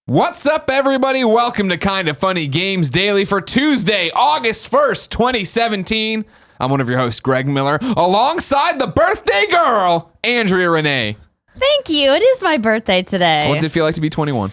What's up, everybody? Welcome to Kinda Funny Games Daily for Tuesday, August 1st, 2017. I'm one of your hosts, Greg Miller, alongside the birthday girl, Andrea Renee. Thank you. It is my birthday today. What does it feel like to be 21?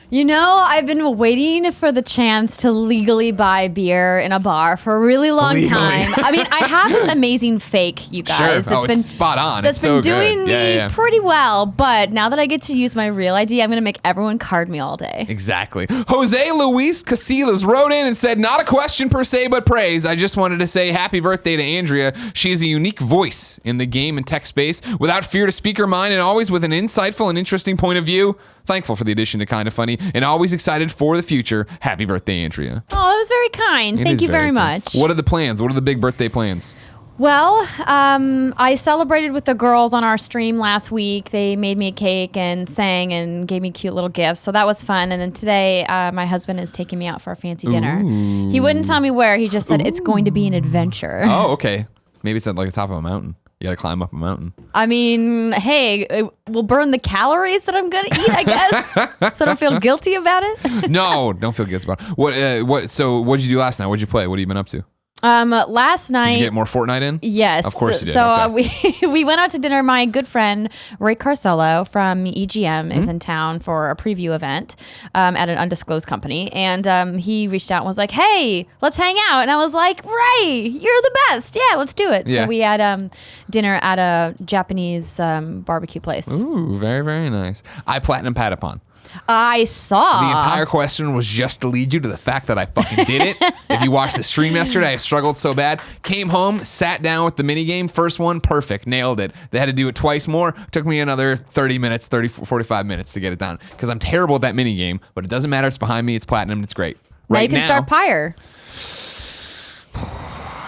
You know, I've been waiting for the chance to legally buy beer in a bar for a really long time. I mean, I have this amazing fake, you guys. Sure. It's spot on. That's it's so been doing good. me pretty well. But now that I get to use my real ID, I'm going to make everyone card me all day. Exactly. Jose Luis Casillas wrote in and said, not a question per se, but praise. I just wanted to say happy birthday to Andrea. She is a unique voice in the game and tech space, without fear to speak her mind and always with an insightful and interesting point of view. Thankful for the addition to Kinda Funny and always excited for the future. Happy birthday, Andrea. Oh, that was very kind. Thank you very much. What are the plans? What are the big birthday plans? Well, I celebrated with the girls on our stream last week. They made me a cake and sang and gave me cute little gifts. So that was fun. And then today, my husband is taking me out for a fancy dinner. Ooh. He wouldn't tell me where. He just said it's going to be an adventure. Oh, okay. Maybe it's at like the top of a mountain. You gotta climb up a mountain. I mean, hey, we'll burn the calories that I'm gonna eat, I guess. So I don't feel guilty about it. No, don't feel guilty about it. So what did you do last night? What did you play? What have you been up to? Last night. Did you get more Fortnite in? Yes. Of course you did. So okay. we went out to dinner. My good friend Ray Carcello from EGM is in town for a preview event at an undisclosed company, and he reached out and was like, "Hey, let's hang out." And I was like, "Ray, you're the best. Yeah, let's do it." Yeah. So we had dinner at a Japanese barbecue place. Ooh, very, very nice. I platinum Patapon. I saw. The entire question was just to lead you to the fact that I fucking did it. If you watched the stream yesterday, I struggled so bad. Came home, sat down with the minigame. First one, perfect. Nailed it. They had to do it twice more. Took me another 45 minutes to get it done. Because I'm terrible at that minigame, but it doesn't matter. It's behind me. It's platinum. It's great. Now you can start Pyre.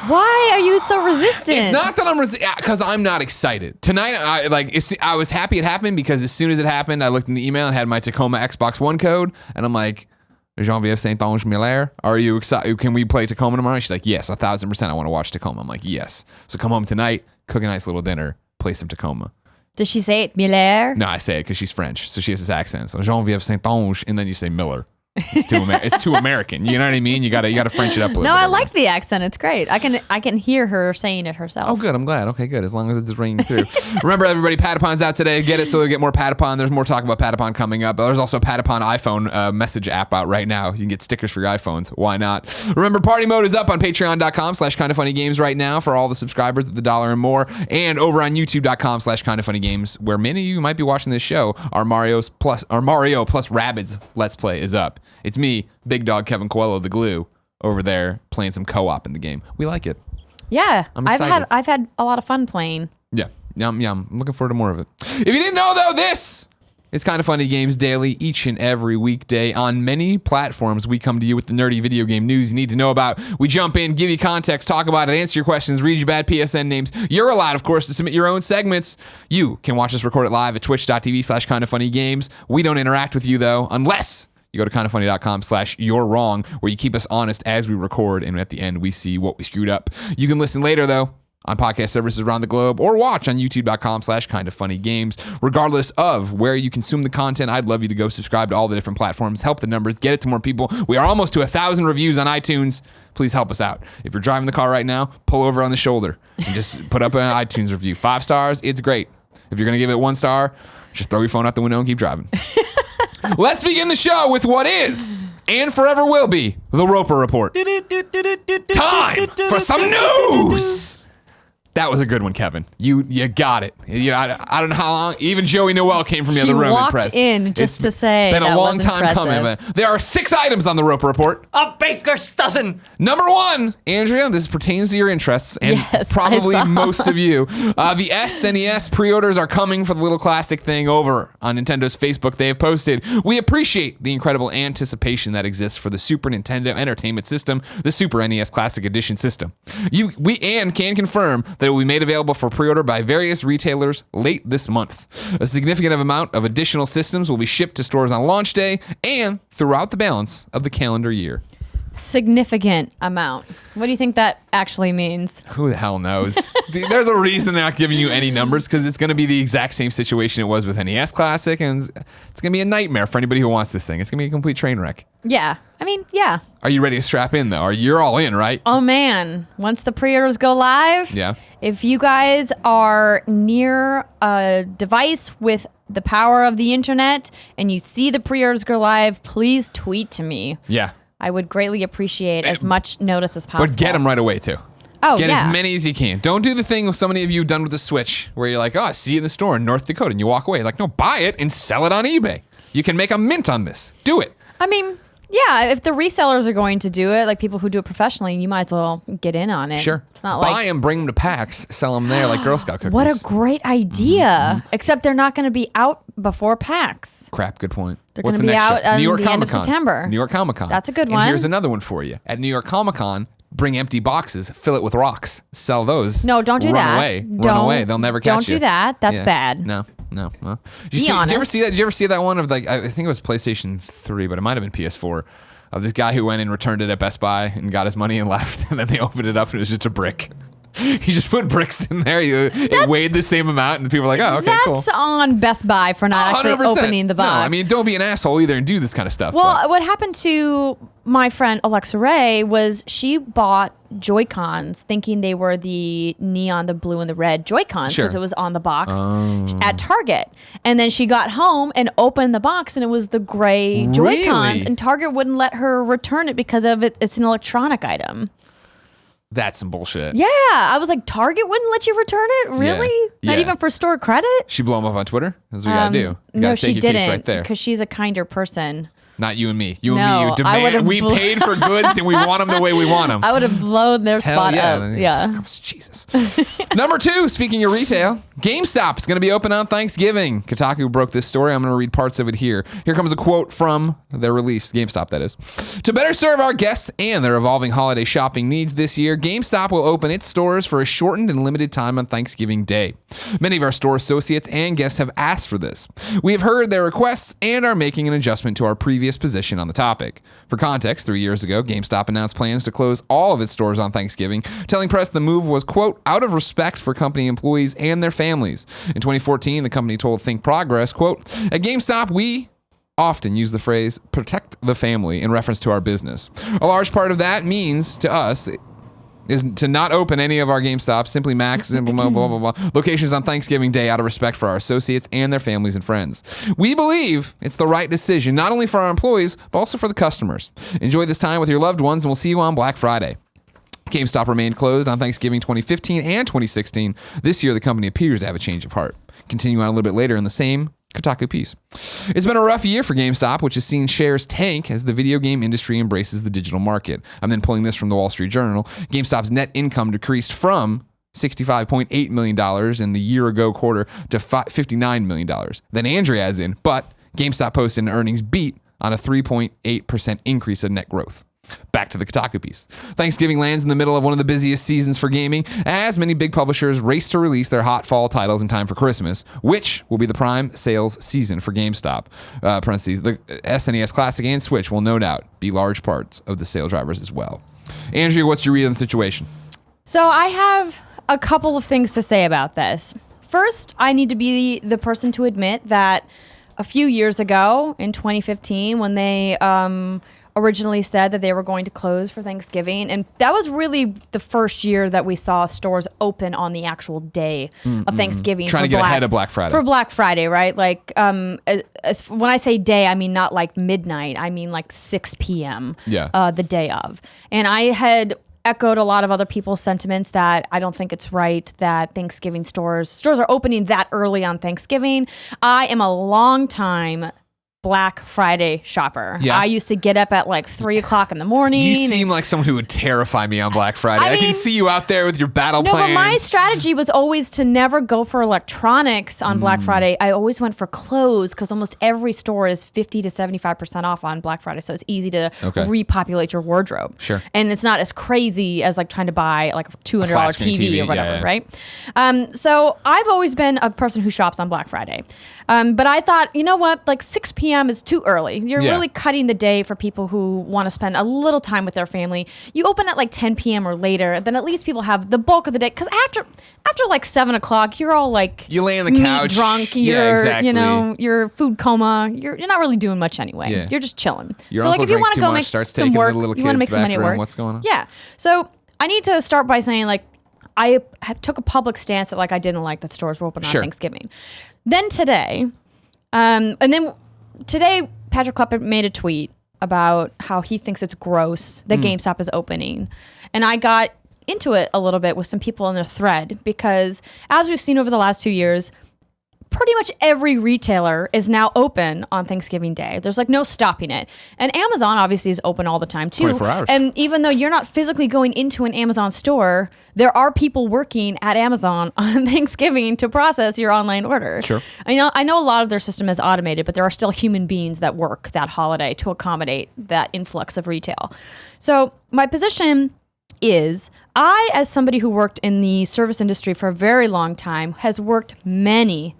Why are you so resistant? It's not that I'm because I'm not excited. Tonight, I was happy it happened because as soon as it happened, I looked in the email and had my Tacoma Xbox One code, and I'm like, Jean-Vive Saint-Onge Miller, are you excited? Can we play Tacoma tomorrow? She's like, yes, 1,000%. I want to watch Tacoma. I'm like, yes. So come home tonight, cook a nice little dinner, play some Tacoma. Does she say it, Miller? No, I say it because she's French, so she has this accent. So Jean-Vive Saint-Onge, and then you say Miller. It's too American. You know what I mean? You gotta French it up a little bit. No, I like the accent. It's great. I can hear her saying it herself. Oh, good. I'm glad. Okay, good. As long as it's ringing through. Remember, everybody, Patapon's out today. Get it so we get more Patapon. There's more talk about Patapon coming up. There's also a Patapon iPhone message app out right now. You can get stickers for your iPhones. Why not? Remember, Party Mode is up on patreon.com/kindafunnygames right now for all the subscribers at the $1 and more. And over on youtube.com/kindafunnygames, where many of you might be watching this show, our Mario plus Rabbids Let's Play is up. It's me, Big Dog Kevin Coelho, the glue, over there playing some co-op in the game. We like it. Yeah, I'm excited. I've had a lot of fun playing. Yeah, yum. I'm looking forward to more of it. If you didn't know, though, this is Kinda Funny Games Daily each and every weekday on many platforms. We come to you with the nerdy video game news you need to know about. We jump in, give you context, talk about it, answer your questions, read your bad PSN names. You're allowed, of course, to submit your own segments. You can watch us record it live at twitch.tv/kindafunnygames. We don't interact with you, though, unless you go to kindafunny.com/you're wrong, where you keep us honest as we record, and at the end we see what we screwed up. You can listen later, though, on podcast services around the globe, or watch on youtube.com/kindafunnygames. Regardless of where you consume the content, I'd love you to go subscribe to all the different platforms, help the numbers, get it to more people. We are almost to 1,000 reviews on iTunes. Please help us out. If you're driving the car right now, pull over on the shoulder and just put up an iTunes review. 5 stars, it's great. If you're going to give it 1 star, just throw your phone out the window and keep driving. Let's begin the show with what is, and forever will be, the Roper Report. Time for some news! That was a good one, Kevin. You got it. I don't know how long. Even Joey Noel came from the other room and pressed. She walked in just to say been that a long was time coming. But there are 6 items on the Roper Report. A baker's dozen. Number 1, Andrea, this pertains to your interests and Yes, probably most of you. The SNES pre-orders are coming for the little classic thing over on Nintendo's Facebook. They have posted. We appreciate the incredible anticipation that exists for the Super Nintendo Entertainment System, the Super NES Classic Edition system. We can confirm that it will be made available for pre-order by various retailers late this month. A significant amount of additional systems will be shipped to stores on launch day and throughout the balance of the calendar year. significant amount. What do you think that actually means? Who the hell knows? There's a reason they're not giving you any numbers, because it's going to be the exact same situation it was with NES Classic, and it's going to be a nightmare for anybody who wants this thing. It's going to be a complete train wreck. Yeah. I mean, yeah. Are you ready to strap in, though? You're all in, right? Oh, man. Once the pre-orders go live, yeah. If you guys are near a device with the power of the internet and you see the pre-orders go live, please tweet to me. Yeah. I would greatly appreciate as much notice as possible. But get them right away, too. Oh, get yeah. as many as you can. Don't do the thing so many of you have done with the Switch, where you're like, oh, I see it in the store in North Dakota, and you walk away. Like, no, buy it and sell it on eBay. You can make a mint on this. Do it. I mean, yeah, if the resellers are going to do it, like people who do it professionally, you might as well get in on it. Sure. It's not buy them, bring them to PAX, sell them there like Girl Scout cookies. What a great idea. Except they're not going to be out before PAX. Crap, good point. They're going to be out at the end of September. New York Comic Con. That's a good and one. Here's another one for you. At New York Comic Con, bring empty boxes, fill it with rocks, sell those. No, don't do that. Run away. They'll never catch you. Don't do that. That's bad. No. Well, Be honest. Did you ever see that? Did you ever see that one of, like, I think it was PlayStation 3, but it might have been PS4, of this guy who went and returned it at Best Buy and got his money and left, and then they opened it up and it was just a brick. He just put bricks in there. It weighed the same amount, and people were like, "Oh, okay, cool." That's on Best Buy for not actually 100%. opening the box. No, I mean, don't be an asshole either and do this kind of stuff. Well, what happened to my friend Alexa Ray was she bought Joy-Cons thinking they were the neon, the blue, and the red Joy-Cons because it was on the box at Target. And then she got home and opened the box, and it was the gray Joy-Cons. Really? And Target wouldn't let her return it because of it's an electronic item. That's some bullshit. Yeah, I was like, Target wouldn't let you return it? Really? Yeah. Not even for store credit? She blew him up on Twitter? That's what you gotta do. You No, gotta she take your case didn't right there. because she's a kinder person. Not you and me. You No, and me. You I demand. would've We paid for goods and we want them the way we want them. I would have blown their Hell spot yeah. up. Yeah. Jesus. Number 2, speaking of retail, GameStop is going to be open on Thanksgiving. Kotaku broke this story. I'm going to read parts of it here. Here comes a quote from their release, GameStop that is. To better serve our guests and their evolving holiday shopping needs this year, GameStop will open its stores for a shortened and limited time on Thanksgiving Day. Many of our store associates and guests have asked for this. We have heard their requests and are making an adjustment to our previous position on the topic. For context, 3 years ago, GameStop announced plans to close all of its stores on Thanksgiving, telling press the move was, quote, out of respect for company employees and their families. In 2014, the company told Think Progress, quote, at GameStop, we often use the phrase protect the family in reference to our business. A large part of that means to us is to not open any of our GameStop, Simply Max, blah, blah, blah, blah, locations on Thanksgiving Day out of respect for our associates and their families and friends. We believe it's the right decision, not only for our employees, but also for the customers. Enjoy this time with your loved ones, and we'll see you on Black Friday. GameStop remained closed on Thanksgiving 2015 and 2016. This year, the company appears to have a change of heart. Continue on a little bit later in the same Kotaku piece. It's been a rough year for GameStop, which has seen shares tank as the video game industry embraces the digital market. I'm then pulling this from the Wall Street Journal. GameStop's net income decreased from $65.8 million in the year-ago quarter to $59 million. Then Andrea adds in, but GameStop posted an earnings beat on a 3.8% increase in net growth. Back to the Kotaku piece. Thanksgiving lands in the middle of one of the busiest seasons for gaming, as many big publishers race to release their hot fall titles in time for Christmas, which will be the prime sales season for GameStop. Parentheses, the SNES Classic and Switch will no doubt be large parts of the sale drivers as well. Andrea, what's your read on the situation? So I have a couple of things to say about this. First, I need to be the person to admit that a few years ago in 2015, when they originally said that they were going to close for Thanksgiving, and that was really the first year that we saw stores open on the actual day of Thanksgiving. Trying to get ahead of Black Friday. For Black Friday, right? Like, when I say day, I mean not like midnight. I mean like 6 p.m. The day of. And I had echoed a lot of other people's sentiments that I don't think it's right that Thanksgiving stores are opening that early on Thanksgiving. I am a long time Black Friday shopper. Yeah. I used to get up at like 3 o'clock in the morning. You seem like someone who would terrify me on Black Friday. I can mean, see you out there with your battle No, plans. but my strategy was always to never go for electronics on Black Friday. I always went for clothes because almost every store is 50 to 75% off on Black Friday. So it's easy to repopulate your wardrobe. Sure. And it's not as crazy as like trying to buy like a $200 flat screen TV or whatever, right? So I've always been a person who shops on Black Friday. But I thought, you know what? Like 6 p.m. is too early. You're Yeah. really cutting the day for people who want to spend a little time with their family. You open at like 10 p.m. or later, then at least people have the bulk of the day. Because after like 7 o'clock, you're all like You lay on the meat couch. drunk. Yeah, You're exactly. you're food coma. You're not really doing much anyway. Yeah. You're just chilling. Your so like uncle if you drinks want to too go much, make starts some taking work, the little you want to make kids some back money at room. work. What's going on? Yeah. So I need to start by saying like I took a public stance that like I didn't like that stores were open on Sure. Thanksgiving. Then today, Patrick Klepper made a tweet about how he thinks it's gross that GameStop is opening. And I got into it a little bit with some people in a thread because as we've seen over the last 2 years, pretty much every retailer is now open on Thanksgiving Day. There's like no stopping it. And Amazon obviously is open all the time too. 24 hours. And even though you're not physically going into an Amazon store, there are people working at Amazon on Thanksgiving to process your online order. Sure. I know a lot of their system is automated, but there are still human beings that work that holiday to accommodate that influx of retail. So my position is I, as somebody who worked in the service industry for a very long time, has worked many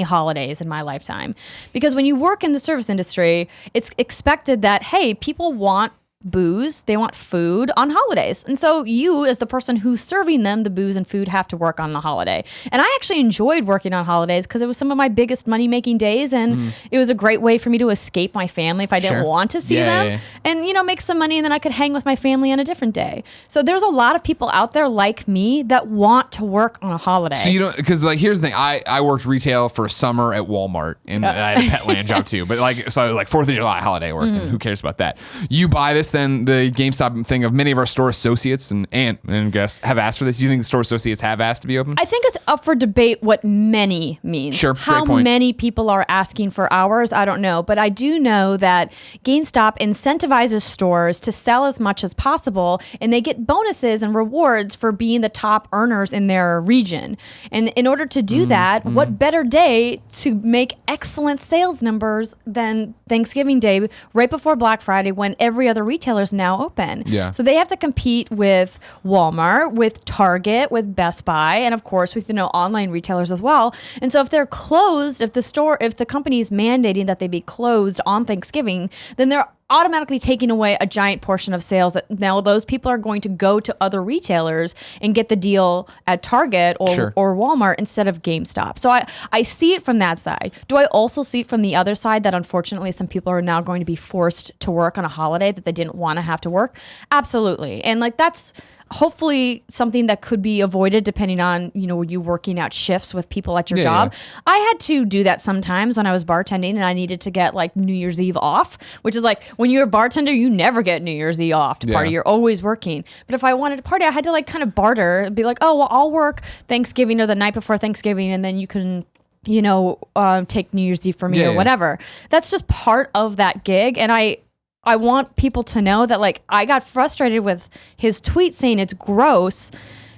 holidays in my lifetime. Because when you work in the service industry, it's expected that, hey, people want booze, they want food on holidays. And so you, as the person who's serving them the booze and food, have to work on the holiday. And I actually enjoyed working on holidays because it was some of my biggest money-making days, and it was a great way for me to escape my family if I didn't Sure. want to see Yeah, them. yeah. And, make some money, and then I could hang with my family on a different day. So there's a lot of people out there like me that want to work on a holiday. So you don't, because like here's the thing, I worked retail for a summer at Walmart, and I had a Petland job too. But like 4th of July holiday work, and who cares about that? You buy this, then the GameStop thing of many of our store associates and guests have asked for this. Do you think the store associates have asked to be open? I think it's up for debate what many means. Sure, How great point. many people are asking for hours, I don't know. But I do know that GameStop incentivizes stores to sell as much as possible, and they get bonuses and rewards for being the top earners in their region. And in order to do that, what better day to make excellent sales numbers than Thanksgiving Day, right before Black Friday, when every other retailer is now open. Yeah. So they have to compete with Walmart, with Target, with Best Buy, and of course with online retailers as well. And so if they're closed, if the company is mandating that they be closed on Thanksgiving, then they're automatically taking away a giant portion of sales that now those people are going to go to other retailers and get the deal at Target or, Sure. or Walmart instead of GameStop. So I see it from that side. Do I also see it from the other side that unfortunately some people are now going to be forced to work on a holiday that they didn't want to have to work? Absolutely. And like that's hopefully something that could be avoided depending on, you working out shifts with people at your Yeah, job. I had to do that sometimes when I was bartending and I needed to get like New Year's Eve off, which is like when you're a bartender, you never get New Year's Eve off to party. Yeah. You're always working. But if I wanted to party, I had to like kind of barter, be like, oh, well, I'll work Thanksgiving or the night before Thanksgiving, and then you can take New Year's Eve for me Yeah, or yeah. whatever. That's just part of that gig. And I want people to know that like I got frustrated with his tweet saying it's gross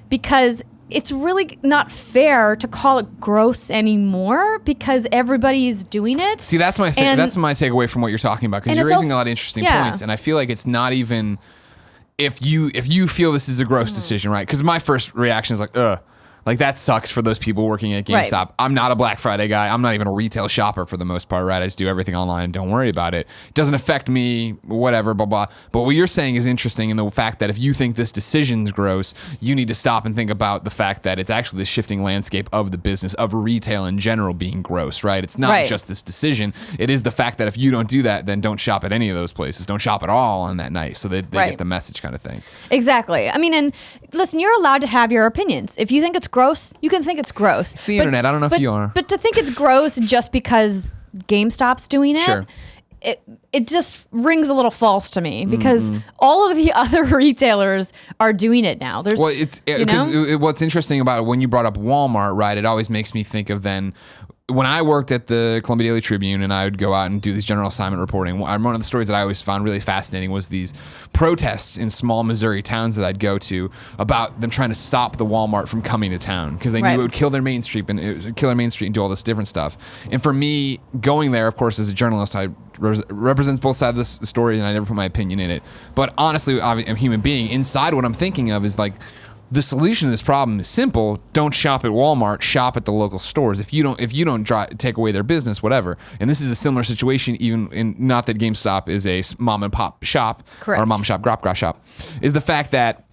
because it's really not fair to call it gross anymore because everybody's doing it. See, that's my And- that's my takeaway from what you're talking about, because and you're it's raising a also- lot of interesting yeah. points, and I feel like it's not even if you feel this is a gross decision, right? Because my first reaction is like, ugh. Like, that sucks for those people working at GameStop. Right. I'm not a Black Friday guy. I'm not even a retail shopper for the most part, right? I just do everything online. Don't worry about it. It doesn't affect me, whatever, blah, blah. But what you're saying is interesting in the fact that if you think this decision's gross, you need to stop and think about the fact that it's actually the shifting landscape of the business, of retail in general being gross, right? It's not Right. just this decision. It is the fact that if you don't do that, then don't shop at any of those places. Don't shop at all on that night so they Right. get the message kind of thing. Exactly. I mean, and listen, you're allowed to have your opinions. If you think it's gross, you can think it's gross. It's the internet. I don't know if you are. But to think it's gross just because GameStop's doing it, Sure. it just rings a little false to me because all of the other retailers are doing it now. There's Well, it's because what's interesting about it, when you brought up Walmart, right? It always makes me think of then when I worked at the Columbia Daily Tribune and I would go out and do this general assignment reporting. One of the stories that I always found really fascinating was these protests in small Missouri towns that I'd go to about them trying to stop the Walmart from coming to town because they knew Right. it would kill their main street and do all this different stuff. And for me, going there, of course, as a journalist, I represents both sides of this story and I never put my opinion in it. But honestly, I'm a human being. Inside, what I'm thinking of is like, The solution to this problem is simple. Don't shop at Walmart. Shop at the local stores. If you don't take away their business, whatever. And this is a similar situation. Even in not that GameStop is a mom and pop shop Correct. or a mom and shop grop shop, is the fact that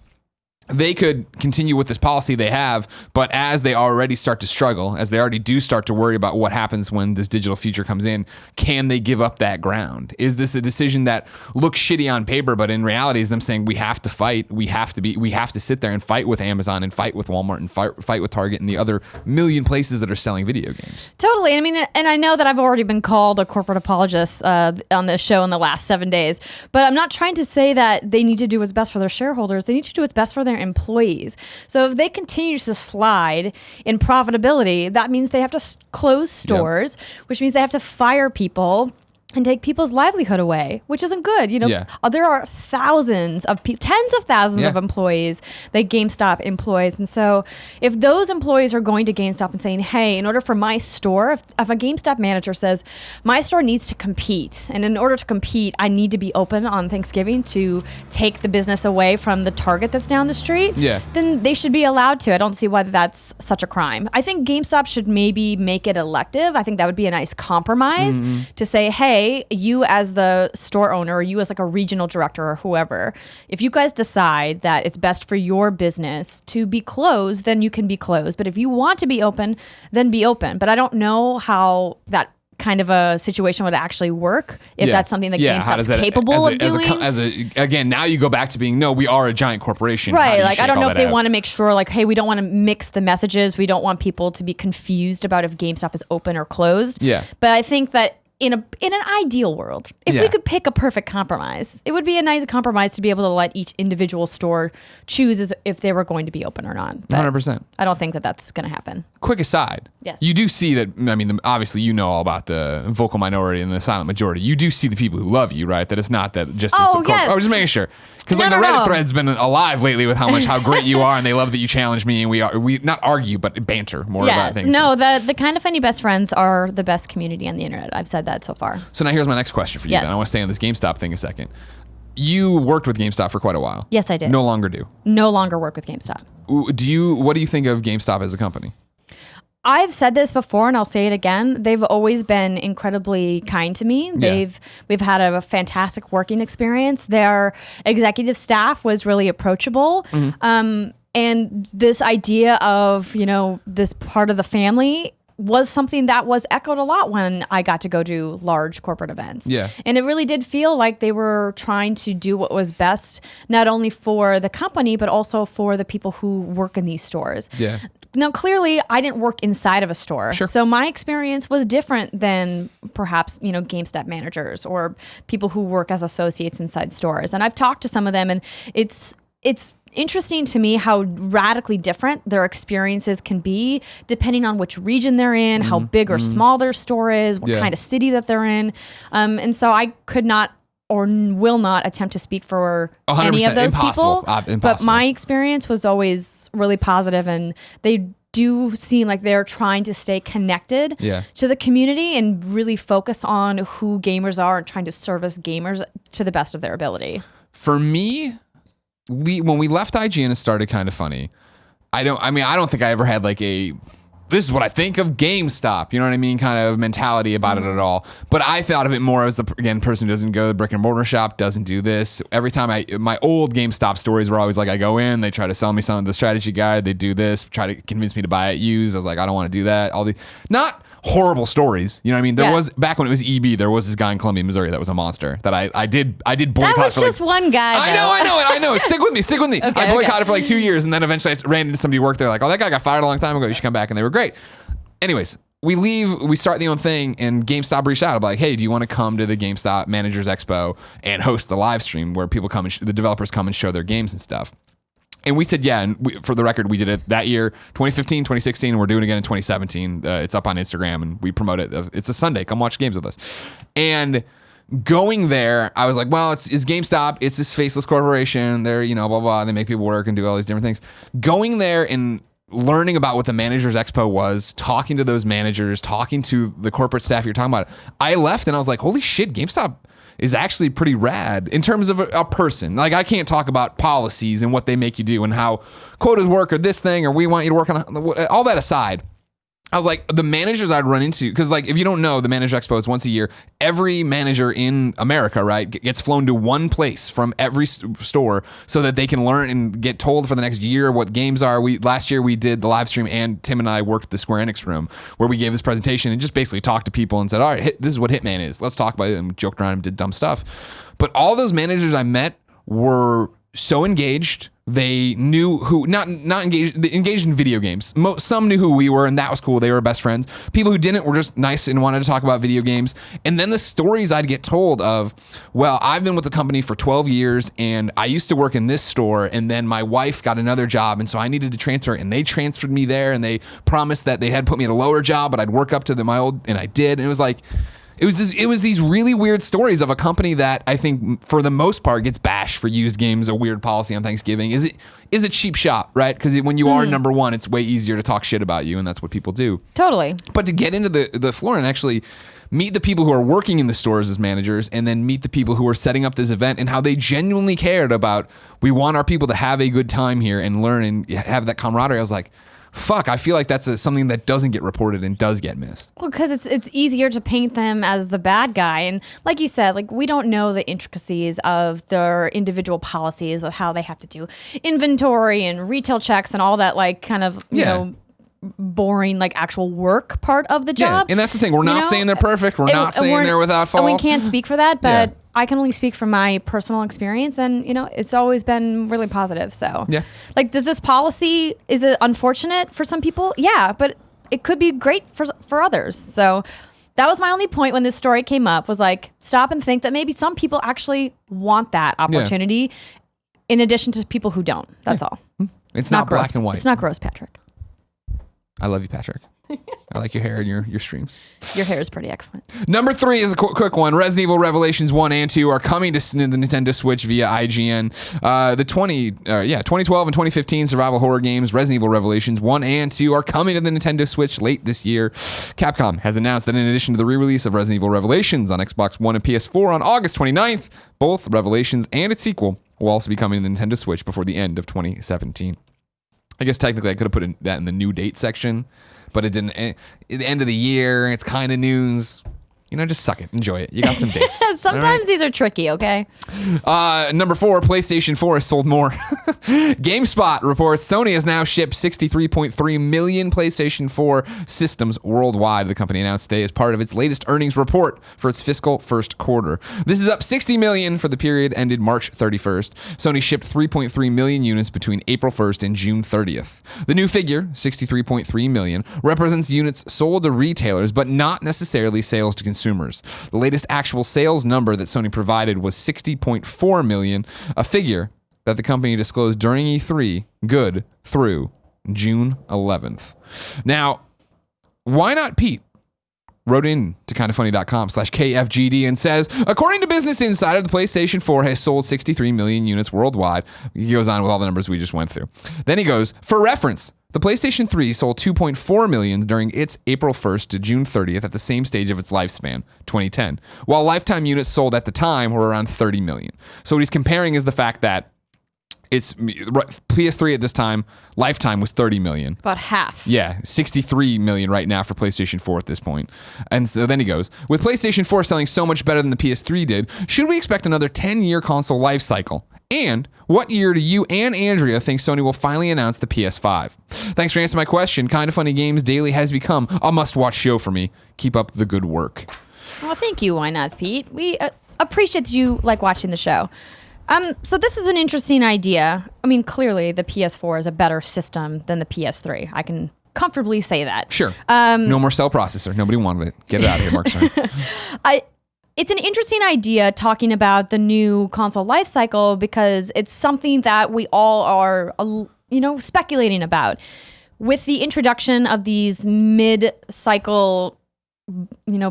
they could continue with this policy they have, but as they already start to struggle, as they already do start to worry about what happens when this digital future comes in, can they give up that ground? Is this a decision that looks shitty on paper, but in reality is them saying we have to fight, we have to sit there and fight with Amazon and fight with Walmart and fight with Target and the other million places that are selling video games? Totally. I mean, and I know that I've already been called a corporate apologist on this show in the last 7 days, but I'm not trying to say that they need to do what's best for their shareholders. They need to do what's best for their employees. So if they continue to slide in profitability, that means they have to close stores, which means they have to fire people and take people's livelihood away, which isn't good. There are thousands of tens of thousands of employees that GameStop employs. And so if those employees are going to GameStop and saying, hey, in order for my store, if a GameStop manager says, my store needs to compete, and in order to compete, I need to be open on Thanksgiving to take the business away from the Target that's down the street, then they should be allowed to. I don't see why that's such a crime. I think GameStop should maybe make it elective. I think that would be a nice compromise to say, hey, you as the store owner, or you as like a regional director or whoever, if you guys decide that it's best for your business to be closed, then you can be closed. But if you want to be open, then be open. But I don't know how that kind of a situation would actually work, if that's something that GameStop's capable of doing. Again, now you go back to being, no, we are a giant corporation. Right. Like, I don't know if they want to make sure, like, hey, we don't want to mix the messages. We don't want people to be confused about if GameStop is open or closed. Yeah. But I think that in an ideal world, if we could pick a perfect compromise, it would be a nice compromise to be able to let each individual store choose if they were going to be open or not. But 100%. I don't think that that's going to happen. Quick aside. Yes. You do see that, I mean, obviously you know all about the vocal minority and the silent majority. You do see the people who love you, right? That it's not that just... yes. I was just making sure. Because the Reddit thread's been alive lately with how great you are, and they love that you challenge me, and we not argue, but banter more about things. No, the Kind of Funny best friends are the best community on the internet. I've said that so far. So now here's my next question for you. Then I want to stay on this GameStop thing a second. You worked with GameStop for quite a while. Yes, I did. No longer do. No longer work with GameStop. What do you think of GameStop as a company? I've said this before and I'll say it again. They've always been incredibly kind to me. We've had a fantastic working experience. Their executive staff was really approachable. And this idea of, this part of the family was something that was echoed a lot when I got to go to large corporate events. Yeah. And it really did feel like they were trying to do what was best, not only for the company, but also for the people who work in these stores. Yeah. Now, clearly, I didn't work inside of a store. Sure. So my experience was different than perhaps, GameStop managers or people who work as associates inside stores. And I've talked to some of them, and it's interesting to me how radically different their experiences can be depending on which region they're in, how big or small their store is, what kind of city that they're in. And so I could not or will not attempt to speak for any of those people. But my experience was always really positive, and they do seem like they're trying to stay connected to the community and really focus on who gamers are and trying to service gamers to the best of their ability. For me, when we left IGN, it started Kind of Funny. I don't think I ever had like this is what I think of GameStop, you know what I mean, kind of mentality about it at all. But I thought of it more as person who doesn't go to the brick and mortar shop, doesn't do this. Every time my old GameStop stories were always like, I go in, they try to sell me some of the strategy guide, they do this, try to convince me to buy it used. I was like, I don't want to do that. Not horrible stories, you know what I mean? There was, back when it was EB, there was this guy in Columbia, Missouri that was a monster that I did boycott. That was just one guy. I know. Stick with me. Okay, I boycotted for like 2 years, and then eventually I ran into somebody who worked there like, oh, that guy got fired a long time ago. You should come back. And they were great. Anyways, we leave, we start the own thing, and GameStop reached out. I'm like, hey, do you want to come to the GameStop Managers Expo and host the live stream where people come and the developers come and show their games and stuff? And we said, yeah, and for the record, we did it that year, 2015, 2016, and we're doing it again in 2017. It's up on Instagram, and we promote it. It's a Sunday. Come watch games with us. And going there, I was like, well, it's GameStop. It's this faceless corporation. They're, blah, blah. They make people work and do all these different things. Going there and learning about what the Managers Expo was, talking to those managers, talking to the corporate staff you're talking about, I left and I was like, holy shit, GameStop is actually pretty rad in terms of a person. Like, I can't talk about policies and what they make you do and how quotas work or this thing or we want you to work on all that aside. I was like, the managers I'd run into, because like, if you don't know, the Manager Expo is once a year. Every manager in America, right, gets flown to one place from every store so that they can learn and get told for the next year what games are. Last year we did the live stream, and Tim and I worked the Square Enix room where we gave this presentation and just basically talked to people and said, all right, this is what Hitman is. Let's talk about it, and joked around and did dumb stuff. But all those managers I met were so engaged. They knew who, not engaged in video games. Some knew who we were, and that was cool. They were best friends. People who didn't were just nice and wanted to talk about video games. And then the stories I'd get told of, well, I've been with the company for 12 years, and I used to work in this store, and then my wife got another job, and so I needed to transfer, and they transferred me there, and they promised that they had put me at a lower job, but I'd work up to my old, and I did. And it was like, it was these really weird stories of a company that I think for the most part gets bashed for used games, a weird policy on Thanksgiving. Is a cheap shot, right? Because when you are number one, it's way easier to talk shit about you, and that's what people do. Totally. But to get into the floor and actually meet the people who are working in the stores as managers, and then meet the people who are setting up this event and how they genuinely cared about, we want our people to have a good time here and learn and have that camaraderie. I was like, fuck, I feel like that's something that doesn't get reported and does get missed. Well, because it's easier to paint them as the bad guy. And like you said, like, we don't know the intricacies of their individual policies with how they have to do inventory and retail checks and all that, like, kind of, you know, boring, like, actual work part of the job. And that's the thing. We're not saying they're perfect. We're not saying they're without fault. And we can't speak for that, but I can only speak from my personal experience, and, you know, it's always been really positive. So, like, does this policy, is it unfortunate for some people? Yeah, but it could be great for others. So that was my only point when this story came up, was like, stop and think that maybe some people actually want that opportunity in addition to people who don't. That's all. It's not gross. black and white. It's not gross, Patrick. I love you, Patrick. I like your hair and your streams. Your hair is pretty excellent. Number 3 is a quick one. Resident Evil Revelations 1 and 2 are coming to the Nintendo Switch via IGN. The 2012 and 2015 survival horror games Resident Evil Revelations 1 and 2 are coming to the Nintendo Switch late this year. Capcom has announced that in addition to the re-release of Resident Evil Revelations on Xbox One and PS4 on August 29th, both Revelations and its sequel will also be coming to the Nintendo Switch before the end of 2017. I guess technically I could have put that in the new date section, but it didn't. At the end of the year, it's kind of news. You know, just suck it. Enjoy it. You got some dates. Sometimes these are tricky, okay? Number 4, PlayStation 4 has sold more. GameSpot reports Sony has now shipped 63.3 million PlayStation 4 systems worldwide, the company announced today as part of its latest earnings report for its fiscal first quarter. This is up 60 million for the period ended March 31st. Sony shipped 3.3 million units between April 1st and June 30th. The new figure, 63.3 million, represents units sold to retailers, but not necessarily sales to consumers. The latest actual sales number that Sony provided was 60.4 million, a figure that the company disclosed during E3, good through June 11th. Now, Why Not Pete wrote in to kindafunny.com/KFGD and says, according to Business Insider, the PlayStation 4 has sold 63 million units worldwide. He goes on with all the numbers we just went through. Then he goes, for reference, the PlayStation 3 sold 2.4 million during its April 1st to June 30th at the same stage of its lifespan, 2010, while lifetime units sold at the time were around 30 million. So what he's comparing is the fact that it's PS3 at this time, lifetime was 30 million. About half. Yeah, 63 million right now for PlayStation 4 at this point. And so then he goes, with PlayStation 4 selling so much better than the PS3 did, should we expect another 10-year console life cycle? And what year do you and Andrea think Sony will finally announce the PS5? Thanks for answering my question. Kinda Funny Games Daily has become a must-watch show for me. Keep up the good work. Well, thank you, Why Not Pete. We appreciate that you like watching the show. So this is an interesting idea. I mean, clearly the PS4 is a better system than the PS3. I can comfortably say that. Sure. No more cell processor. Nobody wanted it. Get it out of here, Mark. Sorry. It's an interesting idea talking about the new console life cycle because it's something that we all are, speculating about. With the introduction of these mid-cycle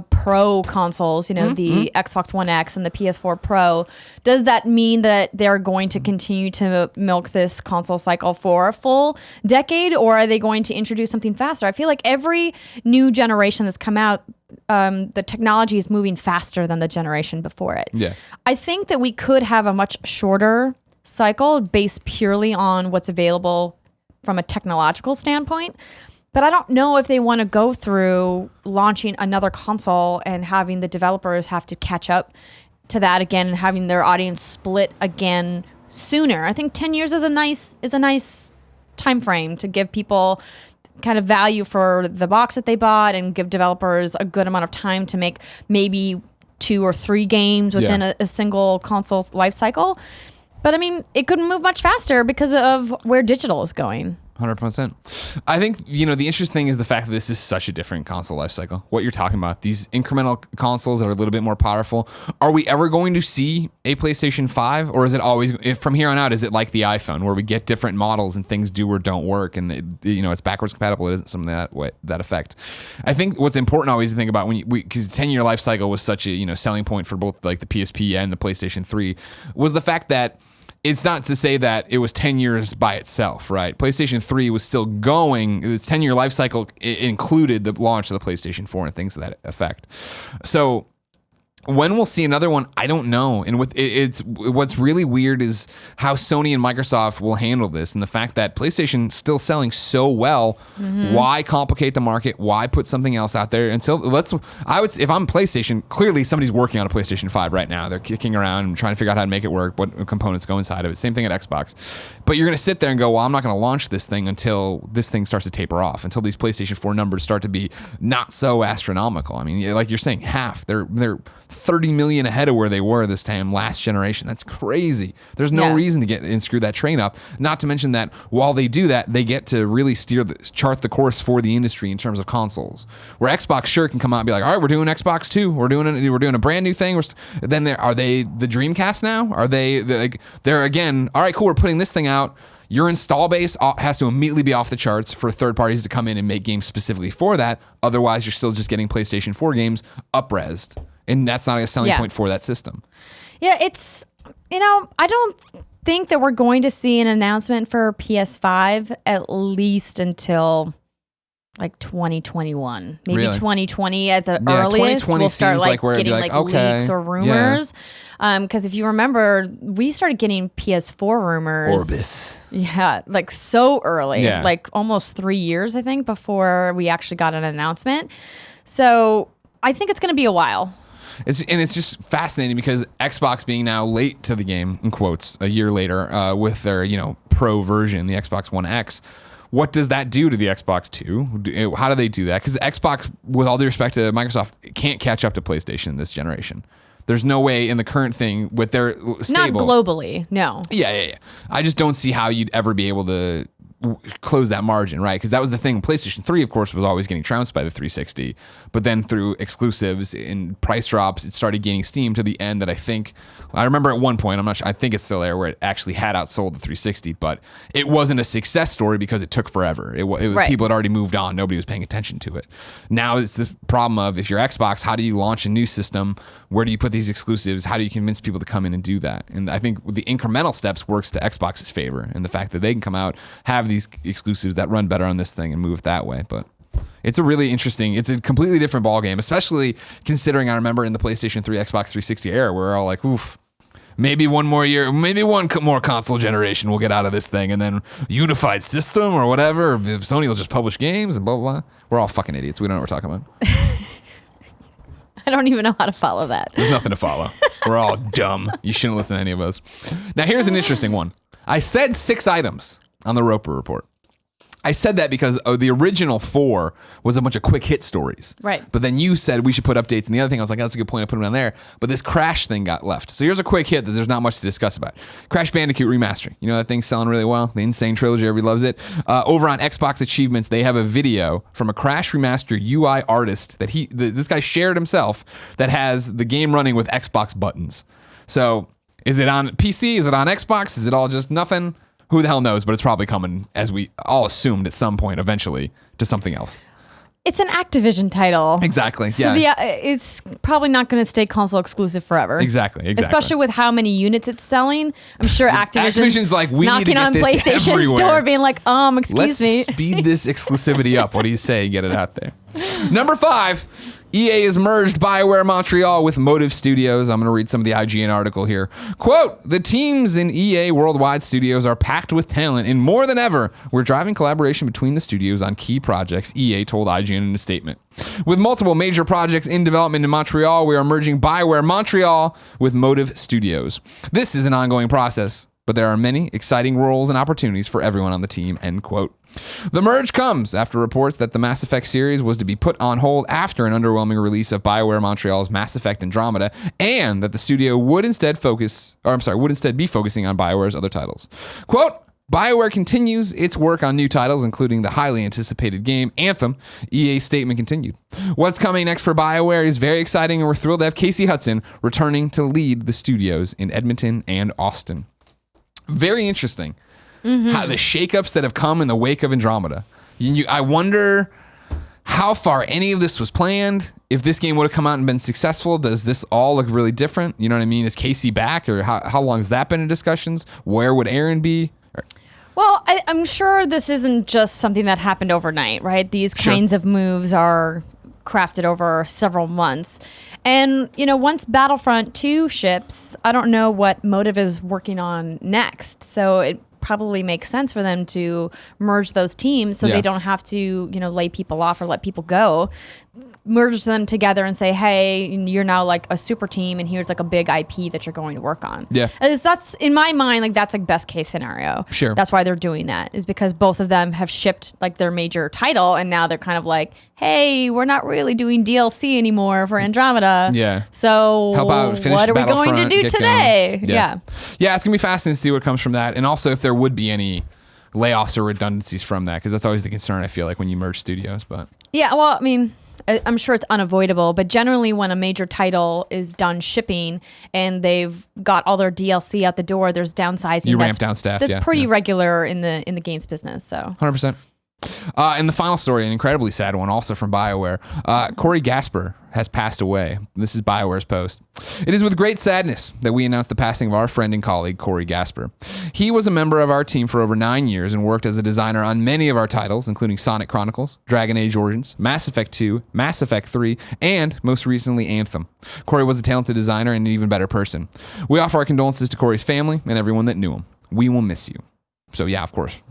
Pro consoles, the Xbox One X and the PS4 Pro, does that mean that they're going to continue to milk this console cycle for a full decade, or are they going to introduce something faster? I feel like every new generation that's come out, the technology is moving faster than the generation before it. Yeah. I think that we could have a much shorter cycle based purely on what's available from a technological standpoint. But I don't know if they want to go through launching another console and having the developers have to catch up to that again and having their audience split again sooner. I think 10 years is a nice time frame to give people kind of value for the box that they bought and give developers a good amount of time to make maybe 2 or 3 games within a single console's life cycle. But I mean, it couldn't move much faster because of where digital is going. 100%. I think, the interesting thing is the fact that this is such a different console life cycle. What you're talking about, these incremental consoles that are a little bit more powerful. Are we ever going to see a PlayStation 5? Or is it always, from here on out, is it like the iPhone where we get different models and things do or don't work and, it's backwards compatible? It isn't something that effect. I think what's important always to think about because 10-year life cycle was such a, selling point for both like the PSP and the PlayStation 3 was the fact that it's not to say that it was 10 years by itself, right? PlayStation 3 was still going. Its 10-year life cycle included the launch of the PlayStation 4 and things to that effect. So when we'll see another one, I don't know. And it's what's really weird is how Sony and Microsoft will handle this, and the fact that PlayStation's still selling so well. Why complicate the market? Why put something else out there? If I'm PlayStation, clearly somebody's working on a PlayStation 5 right now. They're kicking around and trying to figure out how to make it work, what components go inside of it. Same thing at Xbox. But you're going to sit there and go, well, I'm not going to launch this thing until this thing starts to taper off, until these PlayStation 4 numbers start to be not so astronomical. I mean, like you're saying, half. They're 30 million ahead of where they were this time last generation. That's crazy. There's no reason to get and screw that train up. Not to mention that while they do that, they get to really chart the course for the industry in terms of consoles. Where Xbox sure can come out and be like, all right, we're doing Xbox 2. We're doing a brand new thing. Then are they the Dreamcast now? Are they're again, all right, cool, we're putting this thing out. Your install base has to immediately be off the charts for third parties to come in and make games specifically for that. Otherwise, you're still just getting PlayStation 4 games up-resed. And that's not a selling point for that system. Yeah, it's, I don't think that we're going to see an announcement for PS5 at least until like 2021. Maybe really? 2020 at the earliest. We'll start getting leaks or rumors. Because if you remember, we started getting PS4 rumors. Orbis. Yeah, like so early. Yeah. Like almost 3 years, I think, before we actually got an announcement. So I think it's going to be a while. It's just fascinating because Xbox being now late to the game, in quotes, a year later, with their pro version, the Xbox One X. What does that do to the Xbox 2? How do they do that? Because Xbox, with all due respect to Microsoft, can't catch up to PlayStation this generation. There's no way in the current thing with their stable. Not globally, no. Yeah. I just don't see how you'd ever be able to close that margin, right? Because that was the thing. PlayStation 3, of course, was always getting trounced by the 360. But then through exclusives and price drops, it started gaining steam to the end that I remember at one point, I think it's still there, where it actually had outsold the 360, but it wasn't a success story because it took forever. It was right. People had already moved on. Nobody was paying attention to it. Now it's the problem of, if you're Xbox, how do you launch a new system? Where do you put these exclusives? How do you convince people to come in and do that? And I think the incremental steps works to Xbox's favor, and the fact that they can come out, have these exclusives that run better on this thing and move that way. But it's it's a completely different ballgame, especially considering I remember in the PlayStation 3, Xbox 360 era, we're all like, oof, maybe one more year, maybe one more console generation we'll get out of this thing, and then unified system or whatever. Sony will just publish games and blah, blah, blah. We're all fucking idiots. We don't know what we're talking about. I don't even know how to follow that. There's nothing to follow. We're all dumb. You shouldn't listen to any of us. Now, here's an interesting one. I said 6 items on the Roper Report. I said that because the original 4 was a bunch of quick hit stories. Right. But then you said we should put updates. And the other thing, I was like, that's a good point. I put them down there. But this Crash thing got left. So here's a quick hit that there's not much to discuss about. Crash Bandicoot Remastering. You know that thing's selling really well? The Insane Trilogy, everybody loves it. Over on Xbox Achievements, they have a video from a Crash Remaster UI artist that this guy shared himself that has the game running with Xbox buttons. So is it on PC? Is it on Xbox? Is it all just nothing? Who the hell knows, but it's probably coming, as we all assumed at some point eventually, to something else. It's an Activision title. Exactly, so it's probably not going to stay console exclusive forever. Exactly. Especially with how many units it's selling. I'm sure Activision's like, we need to get knocking on this PlayStation's everywhere. door being like, excuse me. Let's speed this exclusivity up. What do you say? Get it out there. Number 5. EA has merged BioWare Montreal with Motive Studios. I'm going to read some of the IGN article here. Quote, the teams in EA Worldwide Studios are packed with talent, and more than ever, we're driving collaboration between the studios on key projects, EA told IGN in a statement. With multiple major projects in development in Montreal, we are merging BioWare Montreal with Motive Studios. This is an ongoing process, but there are many exciting roles and opportunities for everyone on the team, end quote. The merge comes after reports that the Mass Effect series was to be put on hold after an underwhelming release of BioWare Montreal's Mass Effect Andromeda, and that the studio would instead be focusing on BioWare's other titles. Quote, BioWare continues its work on new titles, including the highly anticipated game Anthem. EA's statement continued. What's coming next for BioWare is very exciting, and we're thrilled to have Casey Hudson returning to lead the studios in Edmonton and Austin. Very interesting. How the shakeups that have come in the wake of Andromeda. I wonder how far any of this was planned. If this game would have come out and been successful, does this all look really different? You know what I mean? Is Casey back, or how long has that been in discussions? Where would Aaron be? Well, I'm sure this isn't just something that happened overnight, right? These kinds of moves are crafted over several months. And, once Battlefront 2 ships, I don't know what Motive is working on next. So it probably makes sense for them to merge those teams so they don't have to, lay people off or let people go. Merge them together and say, hey, you're now like a super team, and here's like a big IP that you're going to work on. Yeah. That's, in my mind, like that's like best case scenario. Sure. That's why they're doing that, is because both of them have shipped like their major title, and now they're kind of like, hey, we're not really doing DLC anymore for Andromeda. Yeah. So how about what are we going to do today? Yeah, it's going to be fascinating to see what comes from that, and also if there would be any layoffs or redundancies from that, because that's always the concern, I feel like, when you merge studios. But yeah, well, I mean, I'm sure it's unavoidable, but generally when a major title is done shipping and they've got all their DLC out the door, there's downsizing. You ramp down staff. That's pretty regular in the games business. So 100%. And the final story, an incredibly sad one, also from BioWare. Corey Gasper has passed away. This is BioWare's post. It is with great sadness that we announce the passing of our friend and colleague, Corey Gasper. He was a member of our team for over 9 years and worked as a designer on many of our titles, including Sonic Chronicles, Dragon Age Origins, Mass Effect 2, Mass Effect 3, and most recently Anthem. Corey was a talented designer and an even better person. We offer our condolences to Corey's family and everyone that knew him. We will miss you. So yeah, of course,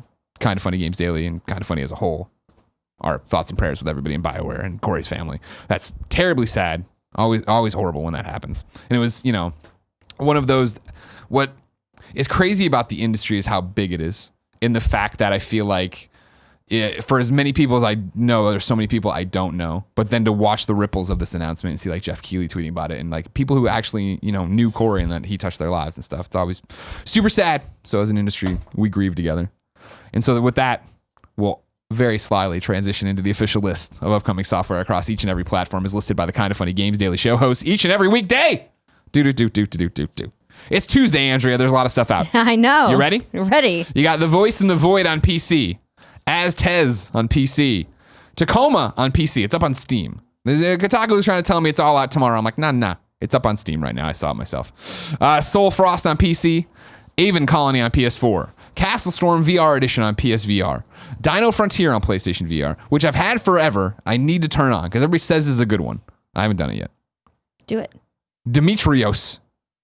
Kind of Funny Games Daily and Kind of Funny as a whole, our thoughts and prayers with everybody in BioWare and Corey's family. That's terribly sad. Always horrible when that happens. And it was, one of those, what is crazy about the industry is how big it is, in the fact that I feel like for as many people as I know, there's so many people I don't know, but then to watch the ripples of this announcement and see like Jeff Keighley tweeting about it and like people who actually, knew Corey and that he touched their lives and stuff. It's always super sad. So as an industry, we grieve together. And so with that, we'll very slyly transition into the official list of upcoming software across each and every platform as listed by the Kind of Funny Games Daily Show hosts each and every weekday. It's Tuesday, Andrea. There's a lot of stuff out. I know. You ready? Ready. You got The Voice in the Void on PC, Aztez on PC, Tacoma on PC. It's up on Steam. Kotaku was trying to tell me it's all out tomorrow. I'm like, nah. It's up on Steam right now. I saw it myself. Soul Frost on PC, Aven Colony on PS4, Castle Storm VR Edition on PSVR, Dino Frontier on PlayStation VR, which I've had forever. I need to turn on because everybody says this is a good one. I haven't done it yet. Do it. Demetrios,